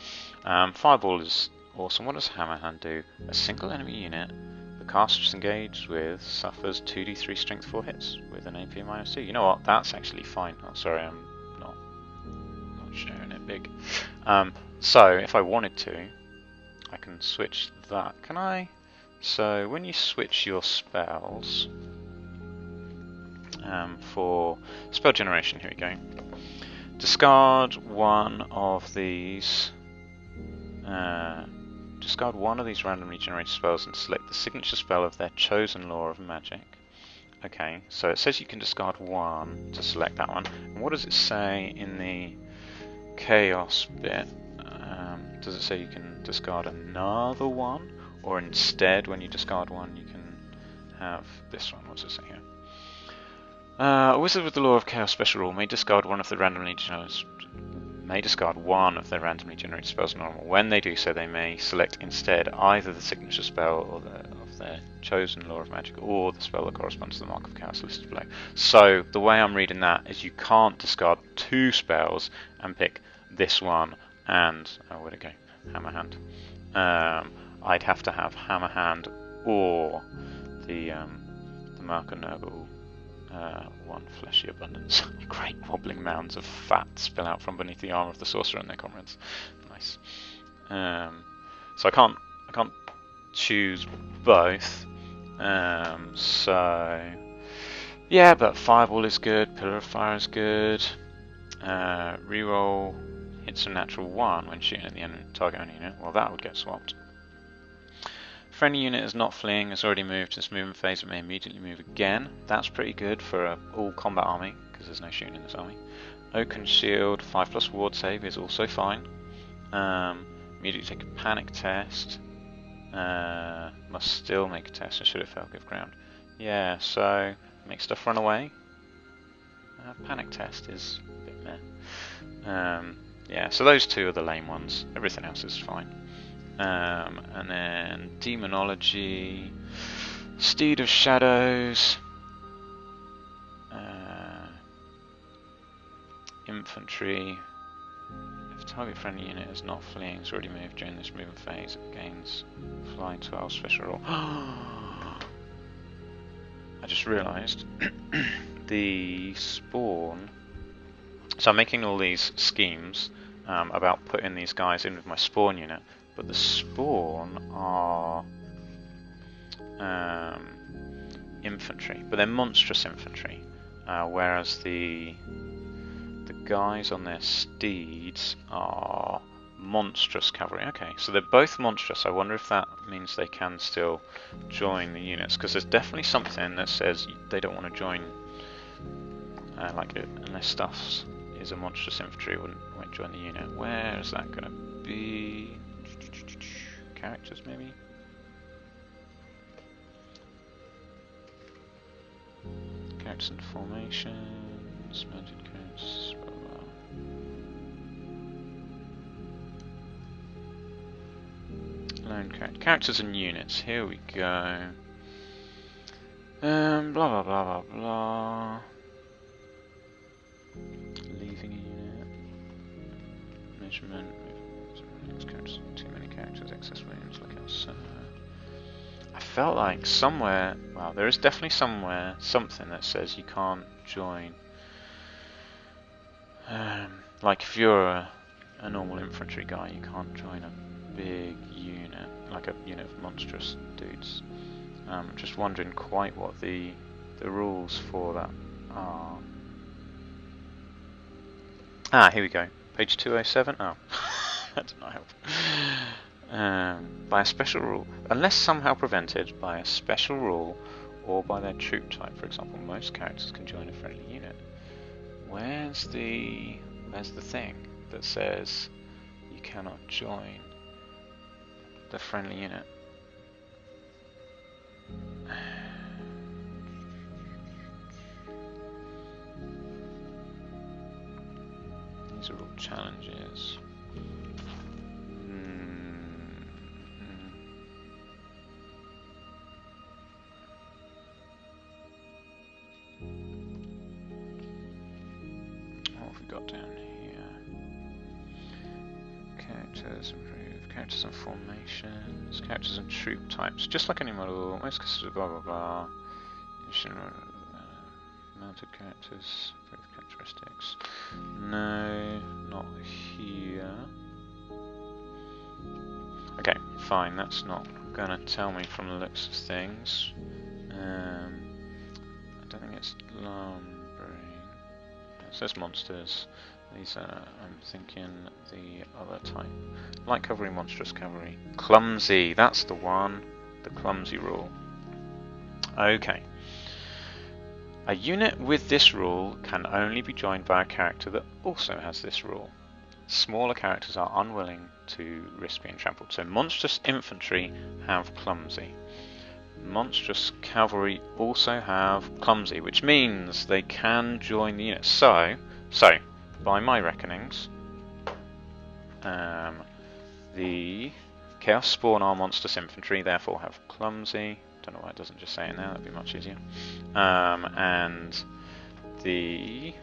Fireball is awesome. What does Hammerhand do? A single enemy unit the caster is engaged with suffers 2d3 strength 4 hits with an AP -2. You know what? That's actually fine. Oh, sorry, I'm not sharing it big. So if I wanted to, I can switch that. Can I? So when you switch your spells for spell generation, here we go. Discard one of these. Discard one of these randomly generated spells and select the signature spell of their chosen lore of magic. Okay, so it says you can discard one to select that one. And what does it say in the chaos bit? Does it say you can discard another one? Or instead, when you discard one, you can have this one? What's it say here? A wizard with the Lore of Chaos special rule may discard one of the randomly generated spells normal. When they do so, they may select instead either the signature spell or of their chosen Lore of Magic, or the spell that corresponds to the Mark of Chaos listed below. So the way I'm reading that is you can't discard 2 spells and pick this one and where'd it go? Hammerhand. I'd have to have Hammerhand or the Mark of Nurgle. One fleshy abundance. Great wobbling mounds of fat spill out from beneath the armor of the sorcerer and their comrades. Nice. So I can't choose both. So yeah, but Fireball is good. Pillar of Fire is good. Reroll hits a natural 1 when shooting at the target only unit. Well, that would get swapped. If any unit is not fleeing, has already moved to this movement phase, it may immediately move again. That's pretty good for an all-combat army, because there's no shooting in this army. Oaken Shield, 5+ ward save is also fine. Immediately take a panic test. Must still make a test, and should it fail, give ground. Yeah, so make stuff run away. Panic test is a bit meh. Yeah, so those two are the lame ones. Everything else is fine. And then Demonology, Steed of Shadows, Infantry. If target friendly unit is not fleeing, it's already moved during this movement phase, it gains flying 12 special roll. I just realised the spawn. So I'm making all these schemes about putting these guys in with my spawn unit, but the spawn are infantry, but they're monstrous infantry, whereas the guys on their steeds are monstrous cavalry. Okay, so they're both monstrous. I wonder if that means they can still join the units, because there's definitely something that says they don't want to join, like unless stuff is a monstrous infantry, won't join the unit. Where is that going to be? Characters, maybe? Characters and formations, mounted characters, blah, blah, blah. Lone characters and units, here we go. Blah blah blah blah blah. Leaving a unit. Measurement, characters, too many characters, excess williams, look outside. I felt like somewhere, well, there is definitely somewhere something that says you can't join. Like if you're a normal infantry guy, you can't join a big unit, like a unit of monstrous dudes. Just wondering quite what the rules for that are. Ah, here we go. Page 207. Oh, that did not help. By a special rule, unless somehow prevented by a special rule or by their troop type, for example, most characters can join a friendly unit. Where's the thing that says you cannot join the friendly unit? These are all challenges. What have we got down here? Characters, improve characters and formations, characters and troop types, just like any model, most cases blah blah blah. Mounted characters, characteristics. No, not here. Okay, fine, that's not gonna tell me from the looks of things. I don't think it's lumbering. It says monsters. These are, I'm thinking, the other type. Light cavalry, monstrous cavalry. Clumsy, that's the one. The clumsy rule. Okay. A unit with this rule can only be joined by a character that also has this rule. Smaller characters are unwilling to risk being trampled. So monstrous infantry have clumsy. Monstrous cavalry also have clumsy, which means they can join the unit. So by my reckonings, the Chaos Spawn are monstrous infantry, therefore have clumsy. Don't know why it doesn't just say it now, that'd be much easier. And the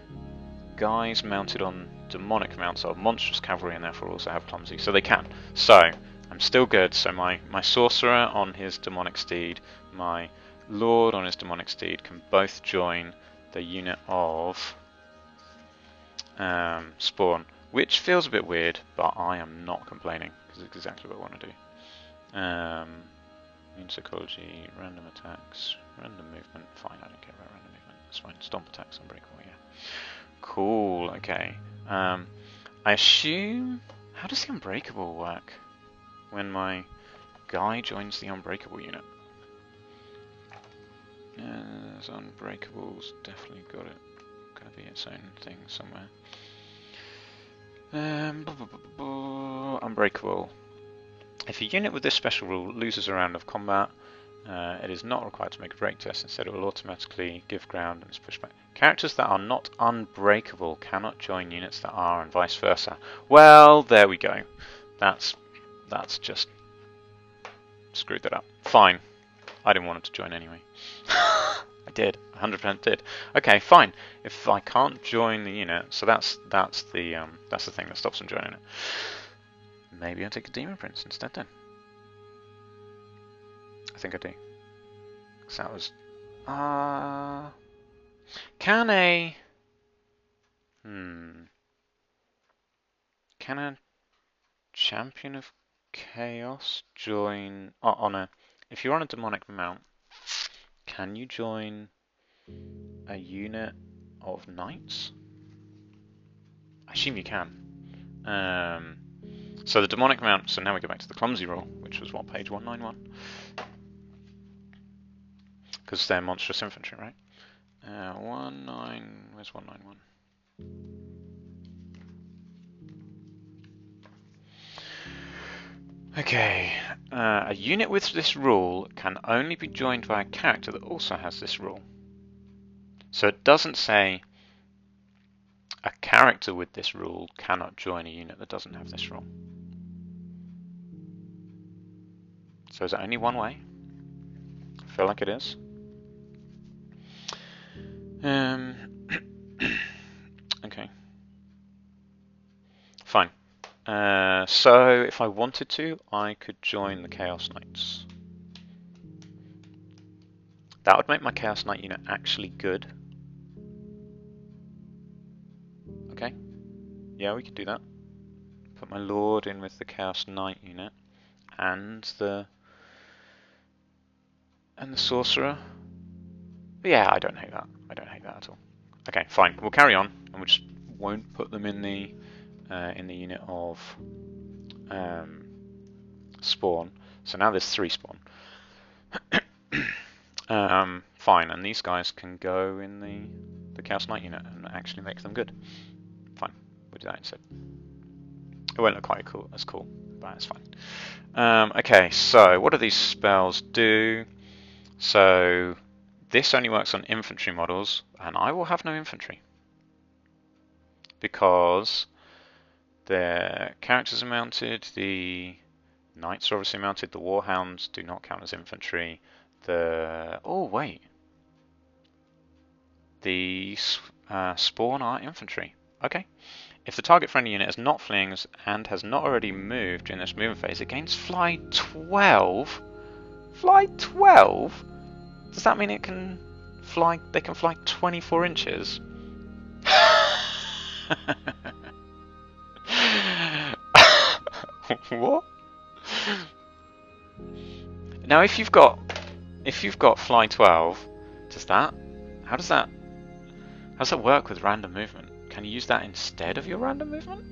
guys mounted on demonic mounts are monstrous cavalry and therefore also have clumsy, so they can. So I'm still good. So my sorcerer on his demonic steed, my lord on his demonic steed can both join the unit of Spawn, which feels a bit weird, but I am not complaining because it's exactly what I want to do. Immune psychology, random attacks, random movement. Fine, I don't care about random movement. That's fine. Stomp attacks, unbreakable. Yeah. Cool. Okay. I assume. How does the unbreakable work when my guy joins the unbreakable unit? There's unbreakables. Definitely got it. Gotta be its own thing somewhere. Unbreakable. If a unit with this special rule loses a round of combat, it is not required to make a break test. Instead, it will automatically give ground and is pushed back. Characters that are not unbreakable cannot join units that are, and vice versa. Well, there we go. That's just screwed that up. Fine. I didn't want him to join anyway. I did. 100% did. Okay, fine. If I can't join the unit, so that's the thing that stops him joining it. Maybe I'll take a Demon Prince instead then. I think I do. Because that was... Can a... Can a Champion of Chaos join... on a... If you're on a demonic mount, can you join a unit of knights? I assume you can. So the demonic mount, so now we go back to the clumsy roll, which was what, page 191? Because they're monstrous infantry, right? 19, where's 191? Okay, a unit with this rule can only be joined by a character that also has this rule. So it doesn't say a character with this rule cannot join a unit that doesn't have this rule. So is it only one way? I feel like it is. Okay. Fine. So if I wanted to, I could join the Chaos Knights. That would make my Chaos Knight unit actually good. Okay. Yeah, we could do that. Put my Lord in with the Chaos Knight unit and the Sorcerer. But yeah, I don't hate that. I don't hate that at all. Okay, fine. We'll carry on, and we just won't put them in the unit of spawn. So now there's 3 spawn. Fine, and these guys can go in the Chaos Knight unit and actually make them good. Fine, we'll do that instead. It won't look quite as cool, but it's fine. Okay, so what do these spells do? So this only works on infantry models, and I will have no infantry because the characters are mounted, the knights are obviously mounted, the warhounds do not count as infantry. Oh wait, the spawn are infantry. Okay. If the target friendly unit is not fleeing and has not already moved during this movement phase, it gains fly 12. Fly 12? Does that mean it can fly? They can fly 24 inches? What? Now, if you've got fly 12, how does that work with random movement? Can you use that instead of your random movement?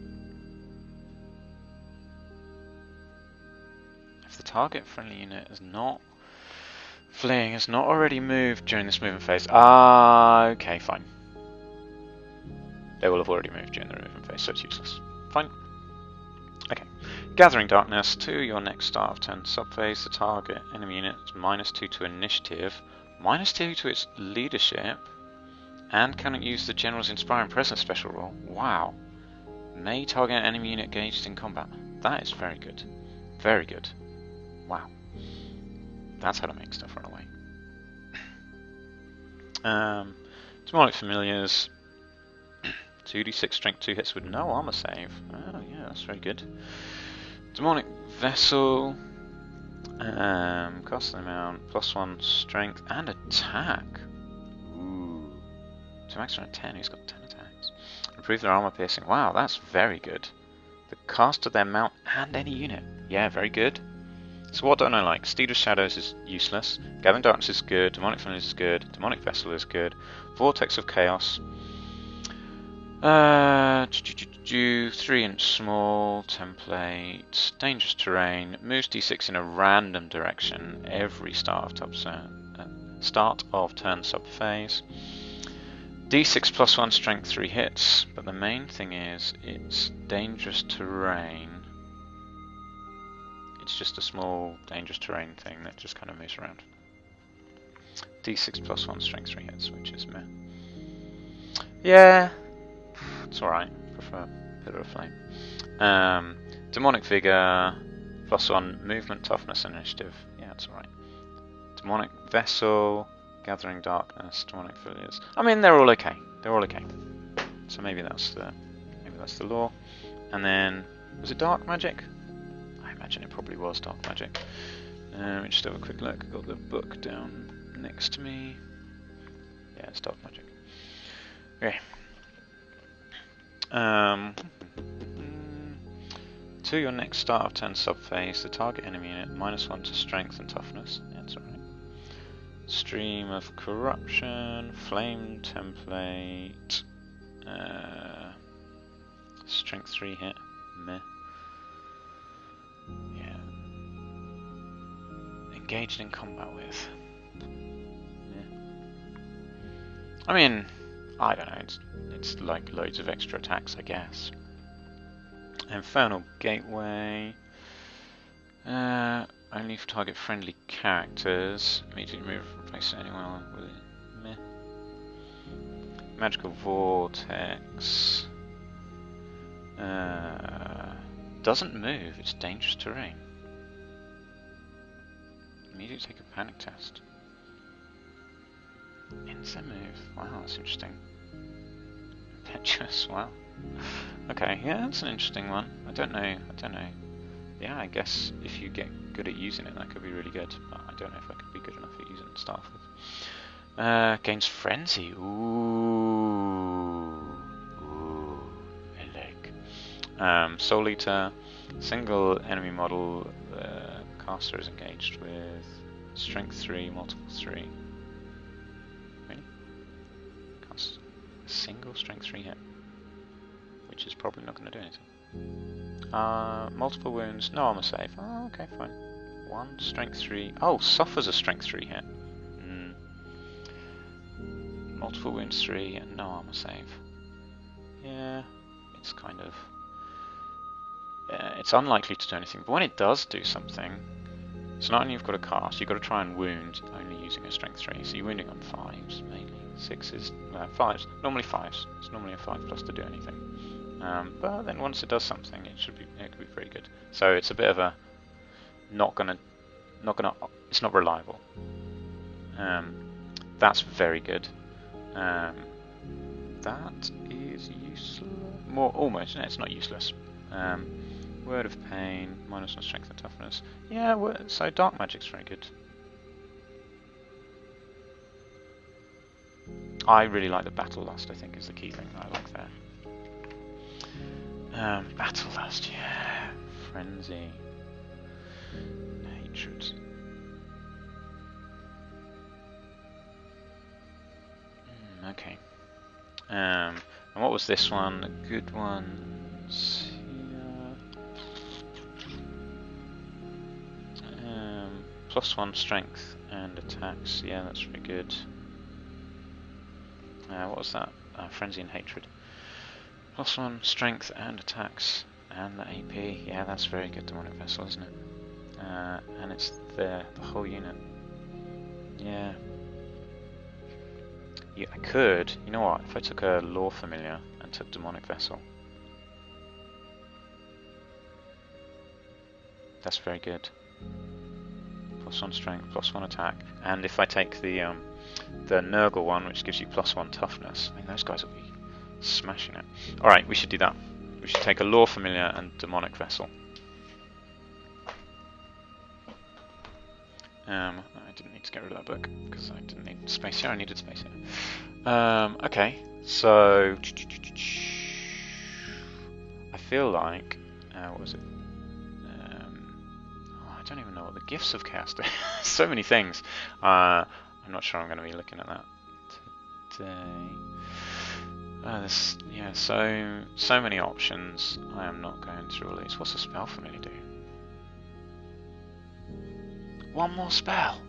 If the target friendly unit is not fleeing, has not already moved during this movement phase. Okay, fine. They will have already moved during the movement phase, so it's useless. Fine. Okay. Gathering Darkness to your next start of turn subphase. The target enemy unit is -2 to initiative, -2 to its leadership, and cannot use the General's Inspiring Presence special rule. Wow. May target an enemy unit engaged in combat. That is very good. Very good. Wow. That's how to make stuff run away. Demonic Familiars. 2d6 strength 2 hits with no armor save. Oh yeah, that's very good. Demonic Vessel. Cost the amount, +1 strength and attack. Ooh. To max around 10, he's got 10 attacks. Improve their armor piercing. Wow, that's very good. The cast of their mount and any unit. Yeah, very good. So what don't I like? Steed of Shadows is useless. Gathering Darkness is good. Demonic Familiars is good. Demonic Vessel is good. Vortex of Chaos. 3-inch small template. Dangerous terrain. Moves d6 in a random direction every start of turn subphase. d6 +1 strength 3 hits. But the main thing is it's dangerous terrain. It's just a small, dangerous terrain thing that just kind of moves around. D6 plus 1 strength 3 hits, which is meh. Yeah, it's alright. Prefer Pillar of Flame. Demonic Vigor, plus 1 movement, toughness, and initiative. Yeah, it's alright. Demonic Vessel, Gathering Darkness, Demonic Filiers. I mean, they're all okay. They're all okay. So maybe that's the law. And then, was it Dark Magic? I imagine it probably was Dark Magic. Let me just have a quick look. I've got the book down next to me. Yeah, it's Dark Magic. Okay. To your next start of turn subphase, the target enemy unit -1 to strength and toughness. Yeah, that's alright. Stream of Corruption, Flame Template, strength 3 hit, meh. Yeah. Engaged in combat with. Yeah. I mean, I don't know, it's like loads of extra attacks, I guess. Infernal Gateway. Only for target friendly characters. Immediately remove replace anyone with it. Meh. Magical Vortex. Doesn't move, it's dangerous terrain. Immediately take a panic test. Instant move. Wow, that's interesting. Impetuous, wow. Okay, yeah, that's an interesting one. I don't know. Yeah, I guess if you get good at using it, that could be really good. But I don't know if I could be good enough at using it to start with. Gains Frenzy. Ooh, I like. Soul Eater. Single enemy model caster is engaged with Strength 3, multiple 3. Really? Cast a single Strength 3 hit, which is probably not going to do anything. Multiple wounds, no armor save. Oh, okay, fine. 1 strength 3. Oh, suffers a strength 3 hit. Multiple wounds 3 and no armor save. Yeah, it's kind of. It's unlikely to do anything, but when it does do something, so not only you've got to cast, you've got to try and wound only using a strength 3. So you're wounding on 5s mainly. 6s, 5s. Normally 5s. It's normally a 5+ to do anything. But then once it does something, it could be pretty good. So it's a bit of a it's not reliable. That's very good. That is useless. Almost. No, it's not useless. Word of Pain, -1 strength and toughness. Yeah, so Dark Magic's very good. I really like the Battle Lust, I think, is the key thing that I like there. Battle Lust, yeah. Frenzy. Hatred. Okay. And what was this one? The good ones here. +1 strength and attacks. Yeah, that's really good. What was that? Frenzy and Hatred. +1 strength and attacks and the AP. Yeah, that's very good. Demonic Vessel, isn't it? And it's there, the whole unit. Yeah. Yeah, I could. You know what? If I took a Lore Familiar and took Demonic Vessel, that's very good. +1 strength, +1 attack, and if I take the Nurgle one, which gives you +1 toughness, I mean those guys will be smashing it. All right, we should do that. We should take a Lore Familiar and Demonic Vessel. I didn't need to get rid of that book because I didn't need space here. I needed space here. Okay, so I feel like what was it? I don't even know what the gifts of chaos do. So many things. I'm not sure I'm going to be looking at that today. There's so many options. I am not going through all these. What's a spell familiar do? One more spell.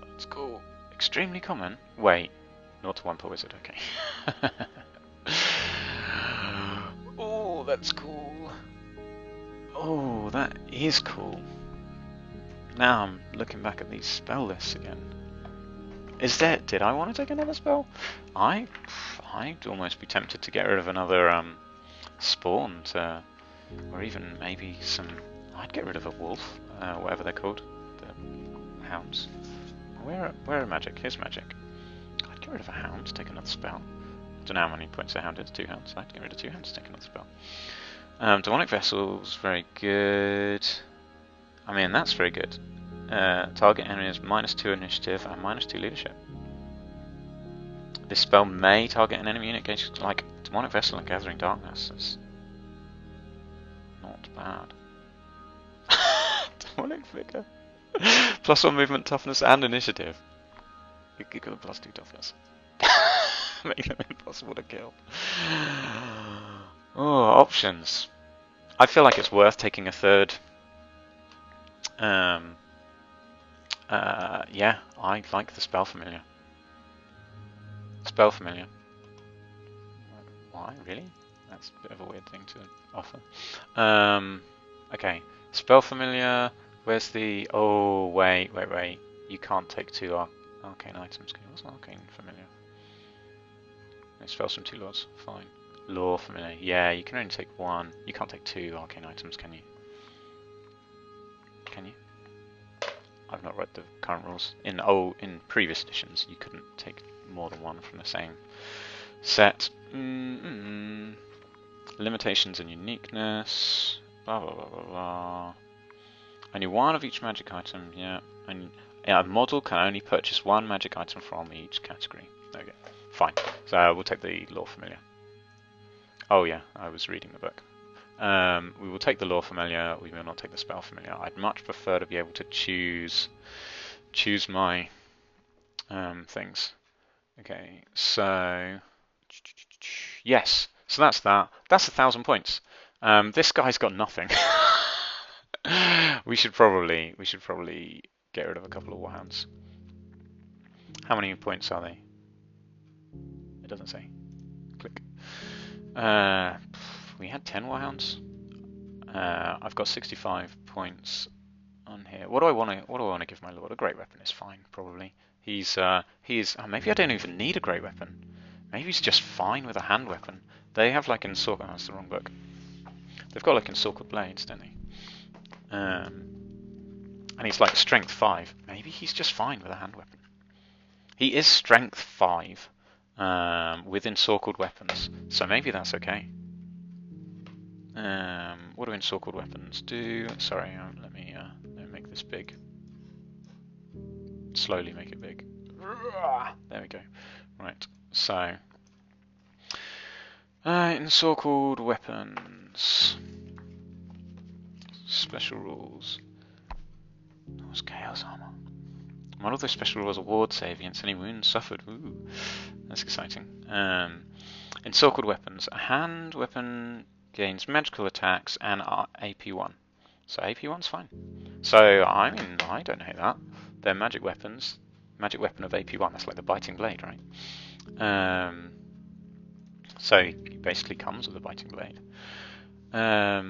That's cool. Extremely common. Wait, 0 to 1 per wizard. Okay. Oh, that's cool. Oh, that is cool. Now I'm looking back at these spell lists again. Did I want to take another spell? I'd almost be tempted to get rid of another spawn or even maybe some. I'd get rid of a wolf, whatever they're called, the hounds. Where are magic? Here's magic. I'd get rid of a hound, take another spell. I don't know how many points a hound is. 2 hounds. I'd get rid of 2 hounds, take another spell. Demonic Vessels, very good. I mean, that's very good. Target enemies -2 initiative and -2 leadership. This spell may target an enemy unit engaged like Demonic Vessel and Gathering Darkness. That's not bad. Demonic Figure. +1 movement, toughness, and initiative. You could go +2 toughness. Make them impossible to kill. Oh, options. I feel like it's worth taking a third. Yeah, I like the Spell Familiar. Spell Familiar. Why, really? That's a bit of a weird thing to offer. Okay, Spell Familiar. Where's the? Oh, wait. You can't take 2 arcane items. What's an arcane familiar? No spells from 2 lords. Fine. Lore Familiar. Yeah, you can only take 1. You can't take 2 arcane items, can you? Can you? I've not read the current rules. In previous editions, you couldn't take more than 1 from the same set. Limitations and uniqueness. Blah blah blah blah blah. Only 1 of each magic item. Yeah. And a model can only purchase 1 magic item from each category. Okay. Fine. So we'll take the Lore Familiar. Oh yeah, I was reading the book. We will take the Lore Familiar, we will not take the Spell Familiar. I'd much prefer to be able to choose my things. Okay, so yes, so that's that. That's 1,000 points. This guy's got nothing. we should probably get rid of a couple of Warhounds. How many points are they? It doesn't say. Click. We had 10 Warhounds. I've got 65 points on here. What do I want to give my lord? A great weapon is fine, probably. He's maybe I don't even need a great weapon. Maybe he's just fine with a hand weapon. They have like encircled. Oh, that's the wrong book. They've got like encircled blades, don't they? And he's like strength 5. Maybe he's just fine with a hand weapon. He is strength 5 with encircled weapons, so maybe that's okay. What do encircled weapons do? Sorry, let me make this big. Slowly make it big. There we go. Right, so encircled weapons. Special rules. What's Chaos Armor? One of those special rules award save against any wounds suffered. Ooh, that's exciting. Encircled weapons. A hand weapon gains magical attacks and AP1. So AP1's fine. So, I mean, I don't hate that. They're magic weapons. Magic weapon of AP1, that's like the biting blade, right? So, he basically comes with a biting blade. So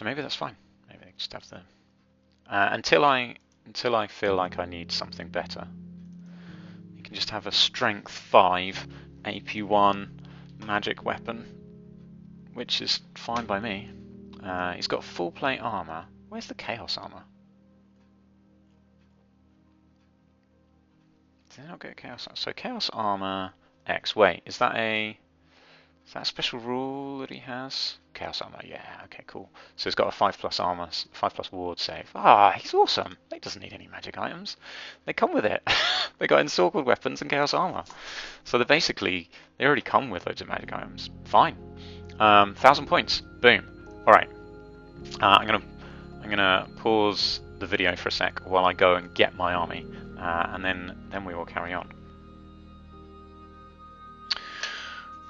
maybe that's fine. Maybe they just have the... until I feel like I need something better. You can just have a strength 5 AP1 magic weapon, which is fine by me. He's got full plate armor. Where's the Chaos armor? Did I not get Chaos armor? So Chaos armor X. Wait, is that a special rule that he has? Chaos armor, yeah, okay, cool. So he's got a 5+ armor, 5+ ward save. Ah, he's awesome. He doesn't need any magic items. They come with it. They got encircled weapons and chaos armor. So they already come with loads of magic items. Fine. 1,000 points. Boom. All right. I'm gonna pause the video for a sec while I go and get my army, and then we will carry on.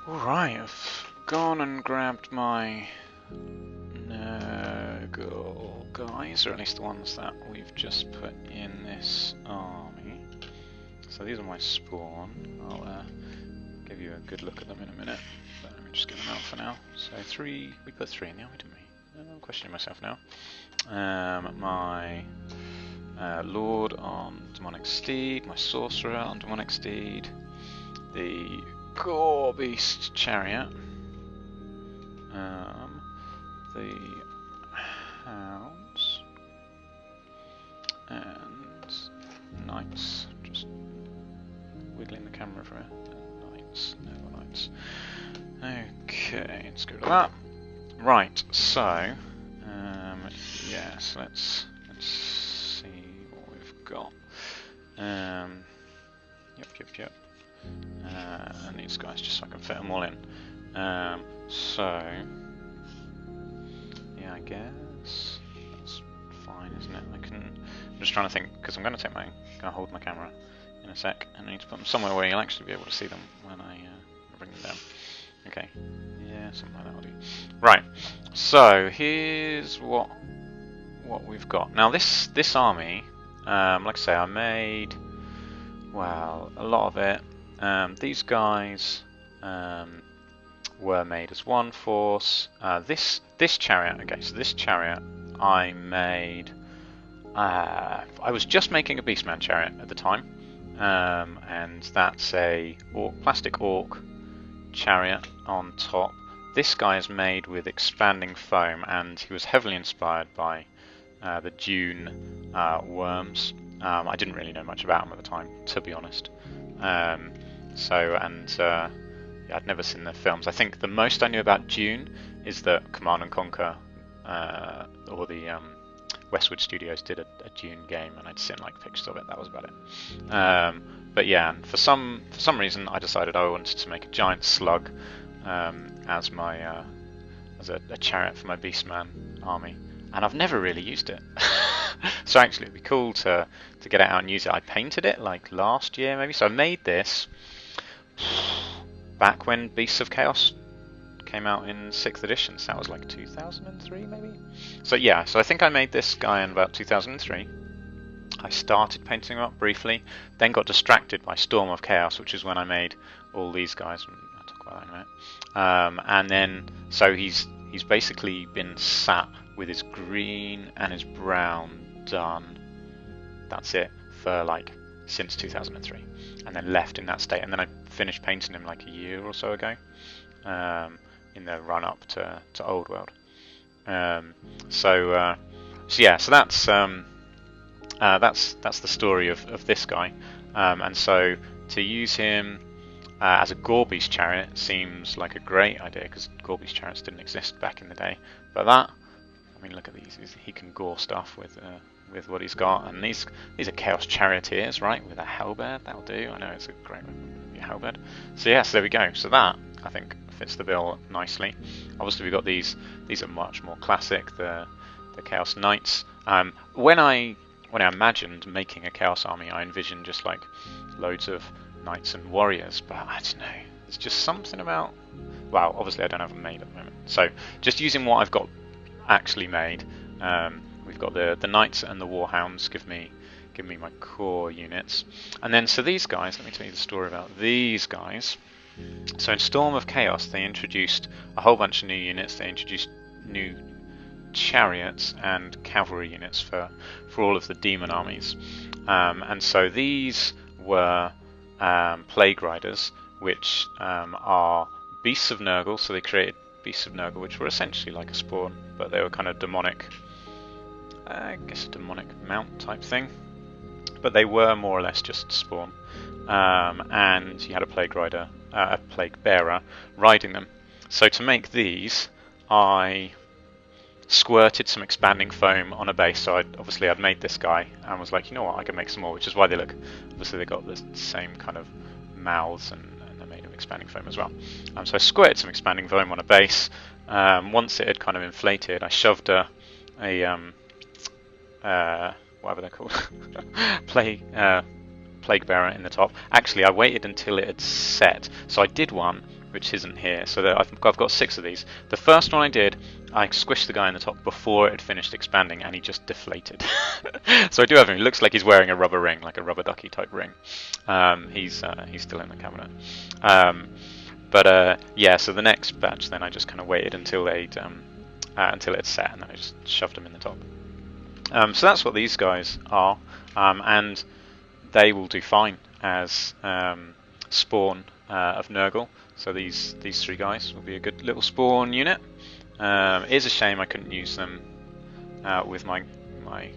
All right. I've gone and grabbed my Nurgle guys, or at least the ones that we've just put in this army. So these are my spawn. I'll give you a good look at them in a minute, but let me just get them out for now. So we put 3 in the army, didn't we? I'm questioning myself now. My Lord on Demonic Steed, my Sorcerer on Demonic Steed, the Gore Beast Chariot, the Hounds, and Knights. Just wiggling the camera for Knights, no Knights. Okay, let's go to that. Right, so yes, let's see what we've got. Yep. And these guys, just so I can fit them all in. So yeah, I guess that's fine, isn't it? I'm just trying to think, because I'm going to hold my camera in a sec, and I need to put them somewhere where you'll actually be able to see them when I bring them down. Okay, yeah, something like that will do. Right, so here's what we've got. Now this army, like I say, I made, well, a lot of it. These guys were made as one force. This chariot, okay, so this chariot I made. I was just making a Beastman chariot at the time, and that's a plastic orc chariot on top. This guy is made with expanding foam, and he was heavily inspired by the Dune worms. I didn't really know much about them at the time, to be honest. Yeah, I'd never seen the films. I think the most I knew about Dune is that Command and Conquer, or the Westwood Studios did a Dune game, and I'd seen like pictures of it. That was about it. But yeah, and for some reason, I decided I wanted to make a giant slug as my as a chariot for my Beastman army, and I've never really used it. So actually, it'd be cool to get it out and use it. I painted it like last year, maybe. So I made this back when Beasts of Chaos came out in 6th edition, so that was like 2003 maybe? So yeah, so I think I made this guy in about 2003. I started painting him up briefly, then got distracted by Storm of Chaos, which is when I made all these guys. I'll talk about that in a minute. And then, so he's basically been sat with his green and his brown done, that's it, for like since 2003, and then left in that state, and then I finished painting him like a year or so ago, in the run up to Old World. So that's the story of this guy, and so to use him as a Gorbeast chariot seems like a great idea, because Gorbeast chariots didn't exist back in the day. But that, I mean, look at these. He can gore stuff with what he's got, and these are Chaos Charioteers, right? With a halberd, that'll do. I know it's a great halberd. So yes, there we go. So that, I think, fits the bill nicely. Obviously, we've got these. These are much more classic. The Chaos Knights. When I imagined making a Chaos army, I envisioned just like loads of knights and warriors. But I don't know. There's just something about. Well, obviously, I don't have them made at the moment. So just using what I've got actually made. We've got the knights and the warhounds give me my core units, and then so these guys. Let me tell you the story about these guys. So in Storm of Chaos, they introduced a whole bunch of new units. They introduced new chariots and cavalry units for all of the demon armies, and so these were plague riders, which are beasts of Nurgle. So they created beasts of Nurgle, which were essentially like a spawn, but they were kind of demonic. I guess a demonic mount type thing, but they were more or less just spawn, and you had a plague rider, a plague bearer, riding them. So to make these, I squirted some expanding foam on a base. So I'd made this guy and was like, you know what, I can make some more, which is why they look. Obviously, they got the same kind of mouths, and they're made of expanding foam as well. So I squirted some expanding foam on a base. Once it had kind of inflated, I shoved a whatever they're called, plague bearer in the top. Actually, I waited until it had set. So I did one, which isn't here. So I've got 6 of these. The first one I did, I squished the guy in the top before it had finished expanding, and he just deflated. So I do have him. He looks like he's wearing a rubber ring, like a rubber ducky type ring. He's still in the cabinet. Yeah. So the next batch, then I just kind of waited until they'd until it's set, and then I just shoved them in the top. So that's what these guys are, and they will do fine as spawn of Nurgle. So these three guys will be a good little spawn unit. It is a shame I couldn't use them with my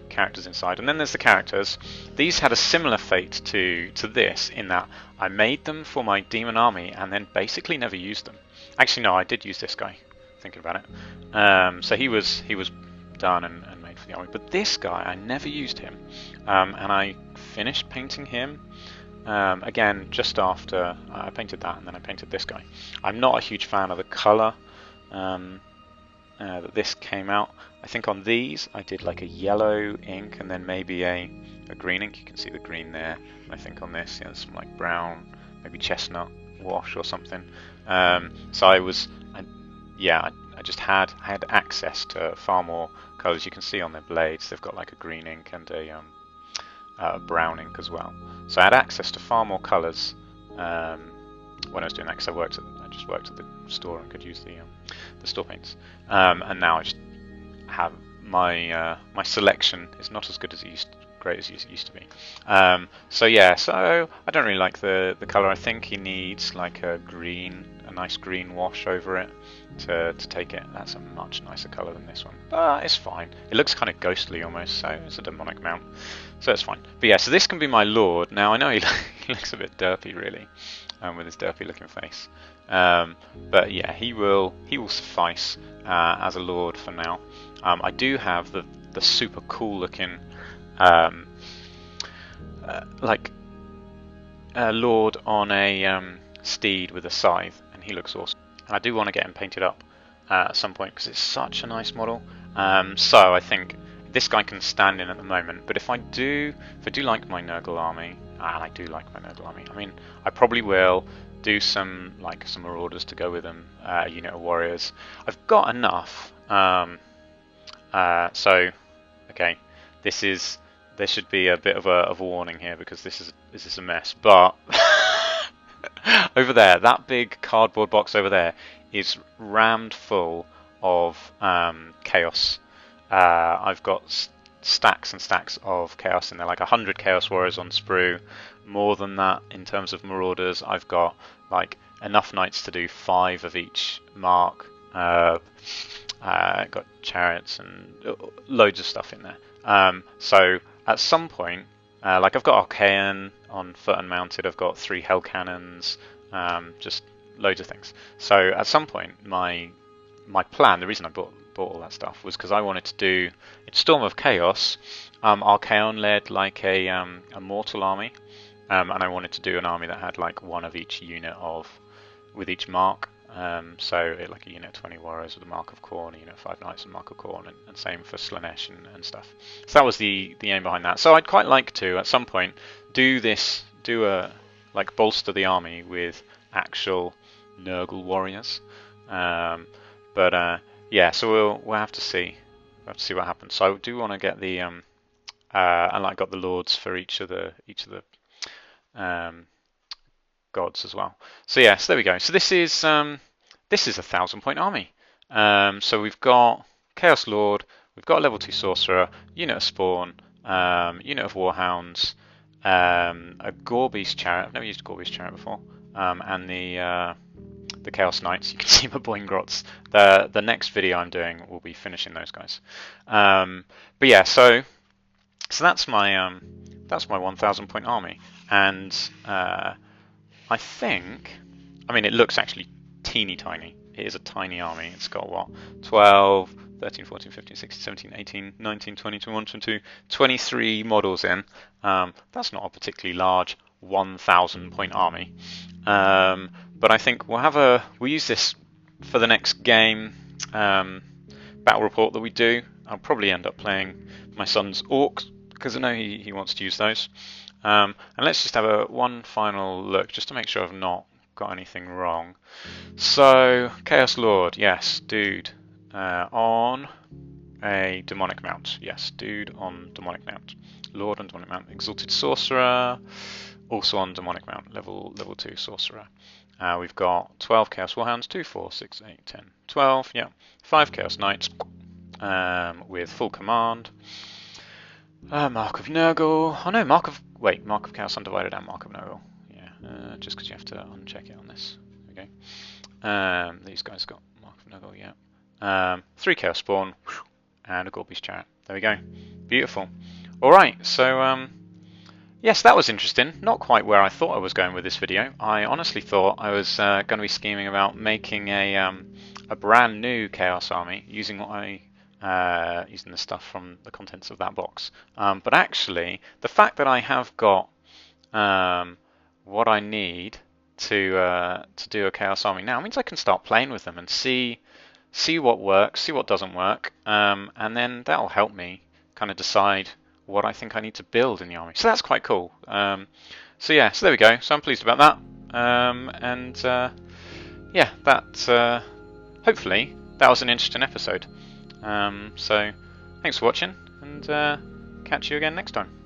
characters inside. And then there's the characters. These had a similar fate to this, in that I made them for my demon army and then basically never used them. Actually, no, I did use this guy, thinking about it. So he was done and made for the army. But this guy, I never used him. And I finished painting him again just after I painted that, and then I painted this guy. I'm not a huge fan of the colour that this came out. I think on these I did like a yellow ink and then maybe a green ink. You can see the green there. And I think on this, yeah, some like brown, maybe chestnut wash or something. So I just had access to far more colours. You can see on their blades they've got like a green ink and a brown ink as well. So I had access to far more colours when I was doing that, because I just worked at the store and could use the store paints. And now I just have my selection is not as good as great as it used to be. So yeah, so I don't really like the colour. I think he needs like a nice green wash over it to take it. That's a much nicer colour than this one, but it's fine. It looks kind of ghostly almost, so it's a demonic mount, so it's fine. But yeah, so this can be my Lord. Now I know he looks a bit derpy really, with his derpy looking face, but yeah, he will suffice as a Lord for now. I do have the super cool looking Lord on a steed with a scythe, and he looks awesome. And I do want to get him painted up at some point because it's such a nice model. So I think this guy can stand in at the moment. But if I do like my Nurgle army, and I do like my Nurgle army, I mean, I probably will do some Marauders to go with them, a unit of warriors. I've got enough. So okay, there should be a bit of a warning here, because this is a mess. But over there, that big cardboard box over there is rammed full of chaos. I've got stacks and stacks of chaos in there, like 100 Chaos Warriors on sprue. More than that in terms of Marauders. I've got like enough knights to do 5 of each mark. Got chariots and loads of stuff in there. So at some point, like I've got Archaean on foot and mounted, I've got 3 hell cannons, just loads of things. So at some point, my plan, the reason I bought all that stuff, was because I wanted to do, in Storm of Chaos, Archaeon led like a mortal army, and I wanted to do an army that had like 1 of each unit with each mark. So like a unit 20 warriors with a mark of Khorne, a unit 5 knights and mark of Khorne, and same for Slanesh and stuff. So that was the aim behind that. So I'd quite like to at some point do bolster the army with actual Nurgle warriors. Yeah, so we'll have to see. We'll have to see what happens. So I do want to get the and I got the lords for each of the gods as well. So yes, there we go. So this is a 1,000-point army. So we've got Chaos Lord, we've got a level 2 Sorcerer, unit of Spawn, unit of Warhounds, a Gorbeast Chariot. I've never used a Gorbeast Chariot before, and the Chaos Knights. You can see my Boingrots. The next video I'm doing will be finishing those guys. But yeah, so that's my 1,000-point army, and I think, I mean, it looks actually teeny tiny. It is a tiny army. It's got what? 12, 13, 14, 15, 16, 17, 18, 19, 20, 21, 22, 23 models in. That's not a particularly large 1,000-point army. But I think we'll use this for the next game battle report that we do. I'll probably end up playing my son's orcs, because I know he wants to use those. And let's just have one final look, just to make sure I've not got anything wrong. So, Chaos Lord, yes, dude, on a demonic mount. Yes, dude on demonic mount. Lord on demonic mount. Exalted Sorcerer, also on demonic mount, level 2 Sorcerer. We've got 12 Chaos Warhounds, 2, 4, 6, 8, 10, 12, yeah. 5 Chaos Knights with full command. Mark of Nurgle. Oh no, Mark of Chaos Undivided and Mark of Nurgle. Yeah, just because you have to uncheck it on this. Okay. These guys got Mark of Nurgle, yeah. 3 Chaos Spawn and a Gorby's Chariot. There we go. Beautiful. Alright, so yes, that was interesting. Not quite where I thought I was going with this video. I honestly thought I was going to be scheming about making a brand new Chaos Army using what using the stuff from the contents of that box. But actually, the fact that I have got what I need to do a Chaos Army now means I can start playing with them and see what works, see what doesn't work, and then that'll help me kind of decide what I think I need to build in the army. So that's quite cool. So yeah, so there we go. So I'm pleased about that. Yeah, that hopefully that was an interesting episode. So thanks for watching, and catch you again next time.